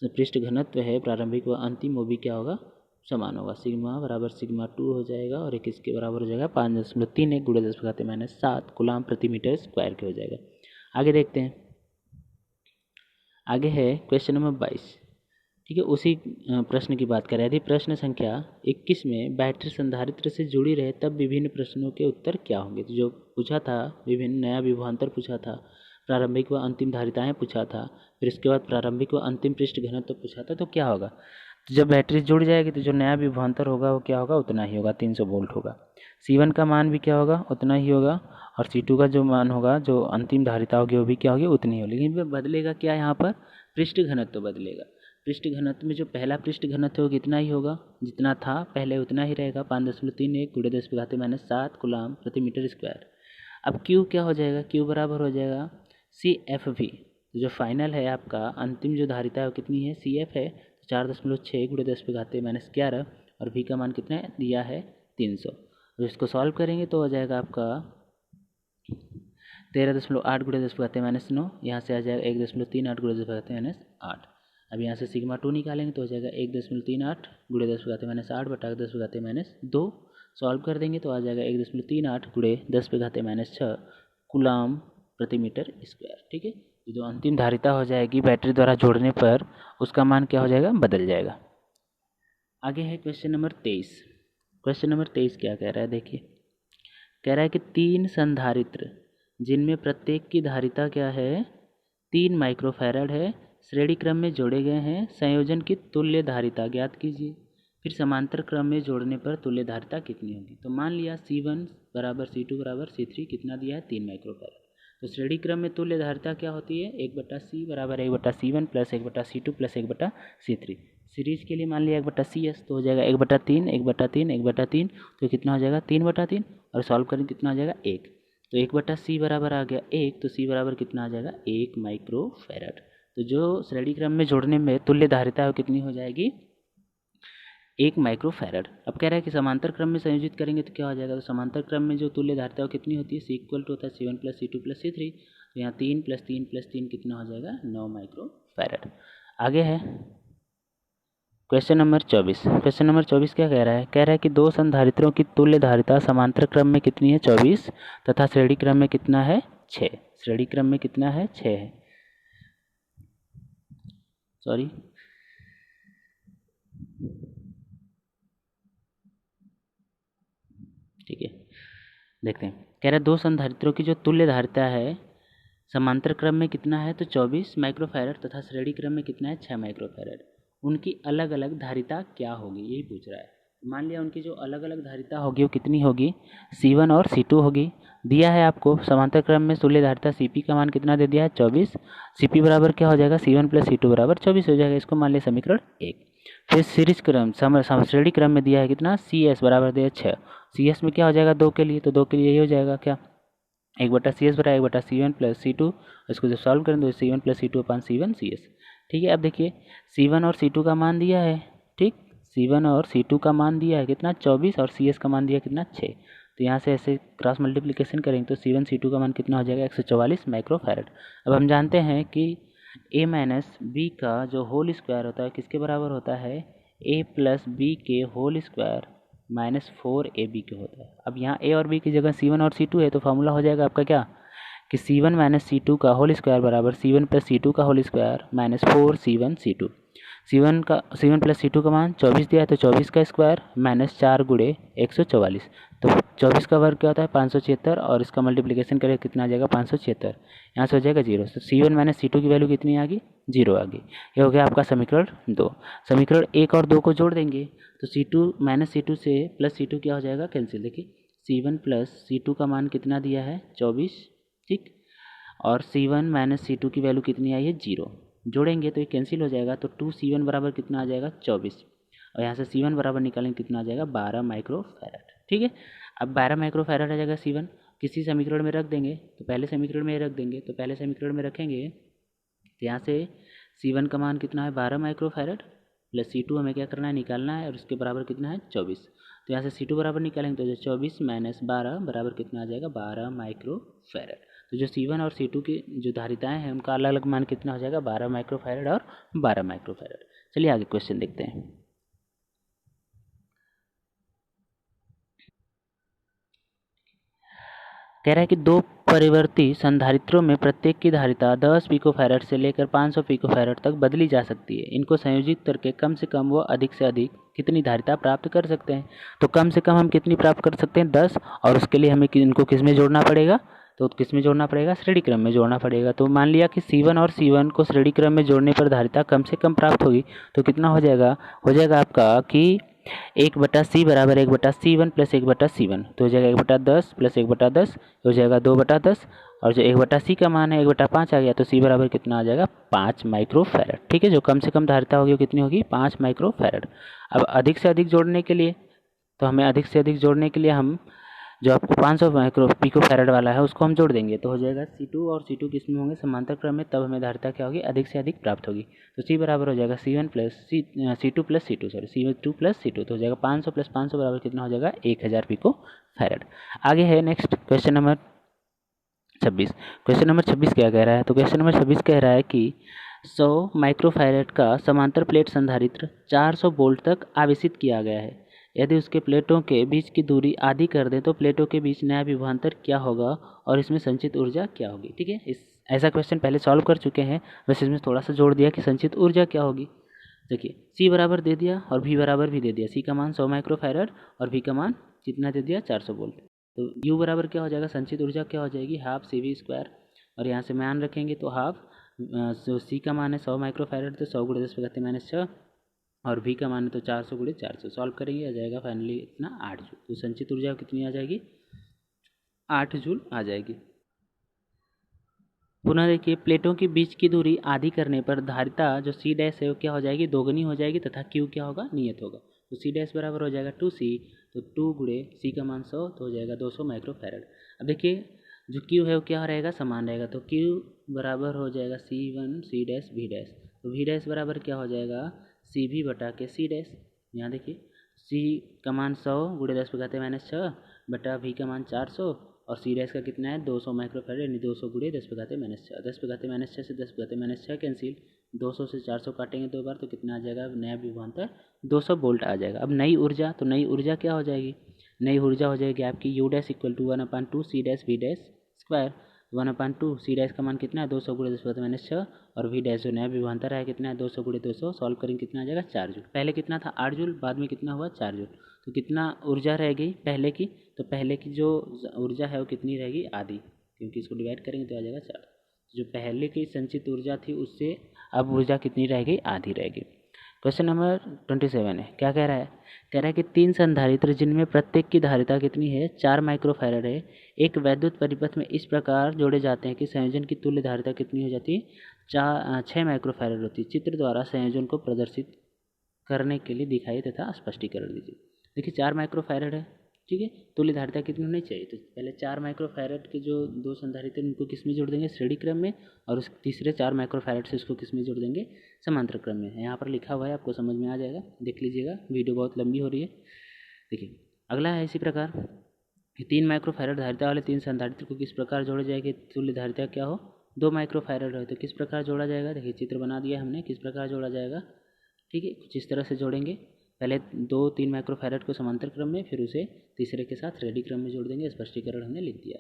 पृष्ठ घनत्व है प्रारंभिक व अंतिम वो भी क्या होगा समान होगा, सिग्मा बराबर सिग्मा 2 हो जाएगा और एक इसके बराबर हो जाएगा 5.31 गुणा 10⁻7 गुलाम प्रति मीटर स्क्वायर के हो जाएगा। आगे देखते हैं, आगे है क्वेश्चन नंबर 22। ठीक है, उसी प्रश्न की बात करें, यदि प्रश्न संख्या 21 में बैटरी संधारित्र से जुड़ी रहे तब विभिन्न प्रश्नों के उत्तर क्या होंगे। तो जो पूछा था विभिन्न नया विभवांतर पूछा था, प्रारंभिक व अंतिम धारिताएं पूछा था, फिर इसके बाद प्रारंभिक व अंतिम पृष्ठ घनत्व पूछा था, तो क्या होगा, तो जब बैटरी जुड़ जाएगी तो जो नया विभवांतर होगा वो क्या होगा उतना ही होगा 300 वोल्ट होगा। C1 का मान भी क्या होगा उतना ही होगा और C2 का जो मान होगा जो अंतिम धारिता होगी वो भी क्या होगी उतनी होगी, लेकिन बदलेगा क्या यहाँ पर पृष्ठ घनत्व बदलेगा। पृष्ठ घनत्व में जो पहला पृष्ठ घनत्व होगा इतना ही होगा जितना था पहले उतना ही रहेगा 5.31 गुणा 10⁻7 कूलम प्रति मीटर स्क्वायर। अब Q क्या हो जाएगा, Q बराबर हो जाएगा CFV, जो फाइनल है आपका अंतिम जो धारिता है वो कितनी है CF है 4.6 गुणा 10⁻11 और V का मान कितना है दिया है 300। तो इसको सॉल्व करेंगे तो हो जाएगा आपका 13.8 गुणा 10⁻9, यहाँ से आ जाएगा 1.38 गुणा 10⁻8। अब यहाँ से सिग्मा 2 निकालेंगे तो हो जाएगा 1.38 गुणा 10⁻8 बटा 10⁻2 सॉल्व कर देंगे तो आ जाएगा 1.38 गुणा 10⁻6 कूलम प्रति मीटर स्क्वायर। ठीक है, जो अंतिम धारिता हो जाएगी बैटरी द्वारा जोड़ने पर उसका मान क्या हो जाएगा बदल जाएगा। आगे है क्वेश्चन नंबर 23। क्वेश्चन नंबर 23 क्या कह रहा है, देखिए कह रहा है कि 3 संधारित्र जिनमें प्रत्येक की धारिता क्या है 3 माइक्रोफैराड है, श्रेणी क्रम में जोड़े गए हैं, संयोजन की तुल्य धारिता ज्ञात कीजिए। फिर समांतर क्रम में जोड़ने पर तुल्य धारिता कितनी होगी। तो मान लिया C1 बराबर C2 बराबर C3 कितना दिया है 3 माइक्रोफैराड, तो श्रेणी क्रम में तुल्य धारिता क्या होती है 1/C बराबर 1/C1 plus 1/C2 plus 1/C3। Series के लिए मान लिया 1/CS तो हो जाएगा 1/3 1/3 1/3, तो कितना हो जाएगा 3/3 और सॉल्व करें कितना हो जाएगा 1, तो 1/C बराबर आ गया 1, तो C बराबर कितना आ जाएगा 1 माइक्रोफैराड। तो जो श्रेणी क्रम में जोड़ने में तुल्य धारिता है कितनी हो जाएगी, 1 माइक्रोफैरड। अब कह रहा है कि समांतर क्रम में संयोजित करेंगे तो क्या हो जाएगा, तो समांतर क्रम में जो तुल्य धारिता कितनी होती है, सी इक्वल टू होता है C1 + C2 + C3। तो यहाँ 3 + 3 + 3 कितना हो जाएगा, 9 माइक्रोफैरड। आगे है क्वेश्चन नंबर 24। क्वेश्चन नंबर 24 क्या कह रहा है कि दो संधारित्रों की तुल्य धारिता समांतर क्रम में कितनी है, 24, तथा श्रेणी क्रम में कितना है, 6। श्रेणी क्रम में कितना है, 6 है, सॉरी ठीक है। देखते हैं, कह रहा है दो संधारित्रों की जो तुल्य धारिता है समांतर क्रम में कितना है, तो 24 माइक्रोफैरड तथा श्रेणी क्रम में कितना है, 6 माइक्रोफैरड। उनकी अलग अलग धारिता क्या होगी, यही पूछ रहा है। मान लिया उनकी जो अलग अलग धारिता होगी वो कितनी होगी, C1 और C2 होगी। दिया है आपको समांतर क्रम में तुल्य धारिता CP का मान कितना दे दिया है, 24। CP बराबर क्या हो जाएगा, C1 + C2 बराबर 24 हो जाएगा। इसको मान लिया समीकरण 1। फिर सीरीज क्रम श्रेणी क्रम में दिया है कितना, CS बराबर दिया 6। CS में क्या हो जाएगा, 2 के लिए, तो 2 के लिए यही हो जाएगा क्या, 1/CS बटा 1/C1 + C2। इसको जब सॉल्व करें तो C1 + C2/C1 CS। ठीक है। अब देखिए C1 और C2 का मान दिया है, ठीक, C1 और C2 का मान दिया है कितना, 24, और CS का मान दिया कितना, 6। तो यहाँ से ऐसे क्रॉस मल्टीप्लिकेशन करेंगे तो C1 C2 का मान कितना हो जाएगा, 144 माइक्रोफैरड। अब हम जानते हैं कि A - B का जो होल स्क्वायर होता है किसके बराबर होता है, A + B के होल स्क्वायर -4AB के होता है। अब यहाँ A और B की जगह C1 और C2 है तो फार्मूला हो जाएगा आपका क्या, कि C1 - C2 का होल स्क्वायर बराबर C1 + C2 का whole square -4C1 C2। C1 + C2 का मान 24 दिया है तो 24 का स्क्वायर -4 × 144। तो 24 का वर्ग क्या होता है, 576, और इसका मल्टीप्लिकेशन करें कितना आ जाएगा, 576। यहाँ से हो जाएगा 0। तो C1 - C2 की वैल्यू कितनी आ गई, 0 आ गई। ये हो गया आपका समीकरण 2। समीकरण 1 और 2 को जोड़ देंगे तो C2 - C2 से प्लस C2 क्या हो जाएगा, कैंसिल। देखिए C1 + C2 का मान कितना दिया है, 24, ठीक, और C1 - C2 की वैल्यू कितनी आई है, 0। जोड़ेंगे तो ये कैंसिल हो जाएगा, तो 2C1 बराबर कितना आ जाएगा, 24, और यहाँ से C1 बराबर निकालेंगे कितना आ जाएगा, 12 माइक्रोफैरड। ठीक है। अब 12 माइक्रोफैरड आ जाएगा C1, किसी समीकरण में रख देंगे तो पहले समीकरण में रख देंगे, तो पहले समीकरण में रखेंगे तो यहाँ से C1 का मान कितना है, 12 माइक्रोफैरड, प्लस C2 हमें क्या करना है, निकालना है, और उसके बराबर कितना है, 24। तो यहाँ से C2 बराबर निकालेंगे तो 24 - 12 बराबर कितना आ जाएगा, 12 माइक्रोफैरड। तो जो C1 और C2 की जो धारिताएं हैं उनका अलग अलग मान कितना हो जाएगा, 12 माइक्रोफैरड और 12 माइक्रोफैरड। चलिए आगे क्वेश्चन देखते हैं। कह रहा है कि दो परिवर्ती संधारित्रों में प्रत्येक की धारिता 10 पिकोफैरड से लेकर 500 पिकोफैरड तक बदली जा सकती है। इनको संयोजित करके कम से कम व अधिक से अधिक कितनी धारिता प्राप्त कर सकते हैं। तो कम से कम हम कितनी प्राप्त कर सकते हैं, 10, और उसके लिए हमें इनको किस में जोड़ना पड़ेगा, तो किस में जोड़ना पड़ेगा, श्रेणी क्रम में जोड़ना पड़ेगा। तो मान लिया कि C1 और C1 को श्रेणी क्रम में जोड़ने पर धारिता कम से कम प्राप्त होगी, तो कितना हो जाएगा आपका कि 1/C बराबर 1/C1 + 1/C1। तो हो जाएगा 1/10 + 1/10 हो जाएगा 2/10, और जो 1/C का मान है 1/5 आ गया, तो C बराबर कितना आ जाएगा, 5 माइक्रोफैरड। ठीक है। जो कम से कम धारिता होगी वो कितनी होगी, 5 माइक्रोफैरड। अब अधिक से अधिक जोड़ने के लिए, तो हमें अधिक से अधिक जोड़ने के लिए हम जो आपको 500 माइक्रो पिकोफैरड वाला है उसको हम जोड़ देंगे, तो हो जाएगा C2 और C2 किस में होंगे, समांतर क्रम में, तब हमें धारिता क्या होगी, अधिक से अधिक प्राप्त होगी। तो C बराबर हो जाएगा C2 + C2, sorry C2 + C2। तो हो जाएगा 500 + 500 बराबर कितना हो जाएगा, 1000 पिकोफैरड। आगे है next question number 26। Question number 26 क्या कह रहा है, तो क्वेश्चन नंबर 26 कह रहा है कि 100 माइक्रोफैरड का समांतर प्लेट संधारित्र 400 वोल्ट तक आवेशित किया गया है। यदि उसके प्लेटों के बीच की दूरी आधी कर दें तो प्लेटों के बीच नया विभवांतर क्या होगा और इसमें संचित ऊर्जा क्या होगी। ठीक है। ऐसा क्वेश्चन पहले सॉल्व कर चुके हैं, बस इसमें थोड़ा सा जोड़ दिया कि संचित ऊर्जा क्या होगी। देखिए C बराबर दे दिया और V बराबर भी दे दिया। C का मान 100 माइक्रोफैरड और V का मान कितना दे दिया, 400 वोल्ट। तो U बराबर क्या हो जाएगा, संचित ऊर्जा क्या हो जाएगी, हाफ CV², और यहाँ से मान रखेंगे तो हाफ, जो C का मान है 100 माइक्रोफैरड, तो 100 × 10⁻⁶, और V का मान है तो 400 × 400। सॉल्व करेंगे आ जाएगा फाइनली इतना 8 जूल। तो संचित ऊर्जा कितनी आ जाएगी, 8 जूल आ जाएगी। पुनः देखिए प्लेटों के बीच की दूरी आधी करने पर धारिता जो C डैश है वो क्या हो जाएगी, दोगुनी हो जाएगी, तथा Q क्या होगा, नियत होगा। तो C डैश बराबर हो जाएगा 2C, तो 2 × C का मान 100, तो हो जाएगा 200 माइक्रोफैरड। अब देखिए जो क्यू है वो क्या रहेगा, समान रहेगा। तो क्यू बराबर हो जाएगा C1 C dash V dash. तो V डैश बराबर क्या हो जाएगा, CV बटा के C डैश। यहाँ देखिए C का मान 100 गुणे 10⁻⁻6 बटा V का मान 400 और C डैश का कितना है 200 माइक्रोफैरड, यानी 200 गुणे 10⁻⁻6। 10⁻⁻6 से 10⁻⁻6 कैंसिल, 200 से 400 काटेंगे 2 बार तो कितना आ जाएगा, नया विभवांतर 200 वोल्ट आ जाएगा। अब नई ऊर्जा, तो नई ऊर्जा क्या हो जाएगी, नई ऊर्जा हो जाएगी आपकी U dash equal to 1/2 C dash V dash square. 1/2 C dash का मान कितना है 200 गुणे 10⁻⁶ और V डैश जो नया विभवांतर है कितना है 200 गुणे 200, सॉल्व करेंगे कितना आ जाएगा 4 जूल। पहले कितना था 8 जूल, बाद में कितना हुआ 4 जूल। तो कितना ऊर्जा रह गई पहले की, तो पहले की जो ऊर्जा है वो कितनी रहेगी, आधी, क्योंकि इसको डिवाइड करेंगे तो आ जाएगा 4। जो पहले की संचित ऊर्जा थी उससे अब ऊर्जा कितनी रहेगी, आधी रहेगी। क्वेश्चन नंबर 27 है, क्या कह रहा है, कह रहा है कि 3 संधारित्र जिनमें प्रत्येक की धारिता कितनी है 4 माइक्रोफैरड है, एक वैद्युत परिपथ में इस प्रकार जोड़े जाते हैं कि संयोजन की तुल्य धारिता कितनी हो जाती है 6 माइक्रोफैरड होती है। चित्र द्वारा संयोजन को प्रदर्शित करने के लिए दिखाइए तथा स्पष्टीकरण दीजिए। देखिए 4 माइक्रोफैरड है, ठीक है, तुल्य धारिता कितनी होनी चाहिए, तो पहले 4 माइक्रोफैरड के जो 2 संधारित्र उनको किस में जोड़ देंगे, श्रेणी क्रम में, और उस तीसरे 4 माइक्रोफैरड से इसको किस में जोड़ देंगे, समांतर क्रम में। यहाँ पर लिखा हुआ है, आपको समझ में आ जाएगा, देख लीजिएगा, वीडियो बहुत लंबी हो रही है। देखिए अगला है इसी प्रकार 3 माइक्रोफैरड धारिता वाले 3 संधारित्र को किस प्रकार जोड़ा जाएगा, तुल्य धारिता क्या हो 2 माइक्रोफैरड हो, तो किस प्रकार जोड़ा जाएगा। देखिए चित्र बना दिया हमने, किस प्रकार जोड़ा जाएगा, ठीक है, कुछ इस तरह से जोड़ेंगे। पहले 2-3 माइक्रोफैरड को समांतर क्रम में, फिर उसे तीसरे के साथ श्रेणी क्रम में जोड़ देंगे। स्पष्टीकरण हमने लिख दिया।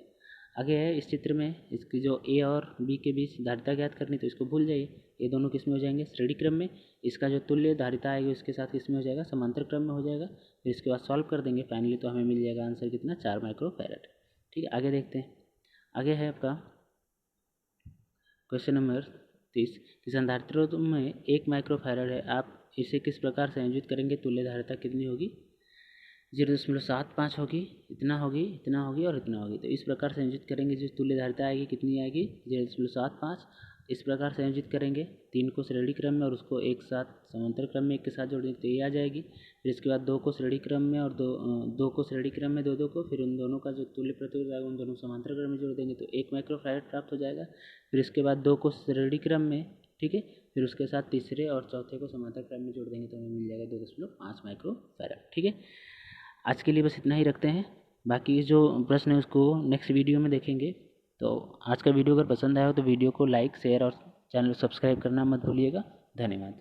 आगे है इस चित्र में इसकी जो ए और बी के बीच धारिता ज्ञात करनी, तो इसको भूल जाइए, ये दोनों किस में हो जाएंगे, श्रेणी क्रम में। इसका जो तुल्य धारिता आएगी उसके साथ किस में हो जाएगा, समांतर क्रम में हो जाएगा। फिर इसके बाद सॉल्व कर देंगे, फाइनली तो हमें मिल जाएगा आंसर कितना, 4 माइक्रोफैरड। ठीक है, आगे देखते हैं। आगे है आपका क्वेश्चन नंबर 30 कि संधारित्रों में 1 माइक्रोफैरड है, आप इसे किस प्रकार संयोजित करेंगे, तुल्य धारिता कितनी होगी, 0.75 होगी, इतना होगी, इतना होगी और इतना होगी। तो इस प्रकार संयोजित करेंगे, जो तुल्य धारिता आएगी कितनी आएगी 0.75। इस प्रकार संयोजित करेंगे 3 को श्रेणी क्रम में और उसको एक साथ समांतर क्रम में एक के साथ जोड़ देंगे तो ये आ जाएगी। फिर इसके बाद 2 को श्रेणी क्रम में और 2 को श्रेणी क्रम में 2 को, फिर उन दोनों का जो तुल्य प्रतिरोध आएगा उन दोनों समांतर क्रम में जोड़ देंगे तो 1 माइक्रोफैरड प्राप्त हो जाएगा। फिर इसके बाद 2 को श्रेणी क्रम में, ठीक है, फिर उसके साथ तीसरे और चौथे को समांतर क्रम में जोड़ देंगे तो हमें मिल जाएगा 2.5 माइक्रोफैरड। ठीक है, आज के लिए बस इतना ही रखते हैं, बाकी जो प्रश्न है उसको नेक्स्ट वीडियो में देखेंगे। तो आज का वीडियो अगर पसंद आया हो तो वीडियो को लाइक, शेयर और चैनल सब्सक्राइब करना मत भूलिएगा। धन्यवाद।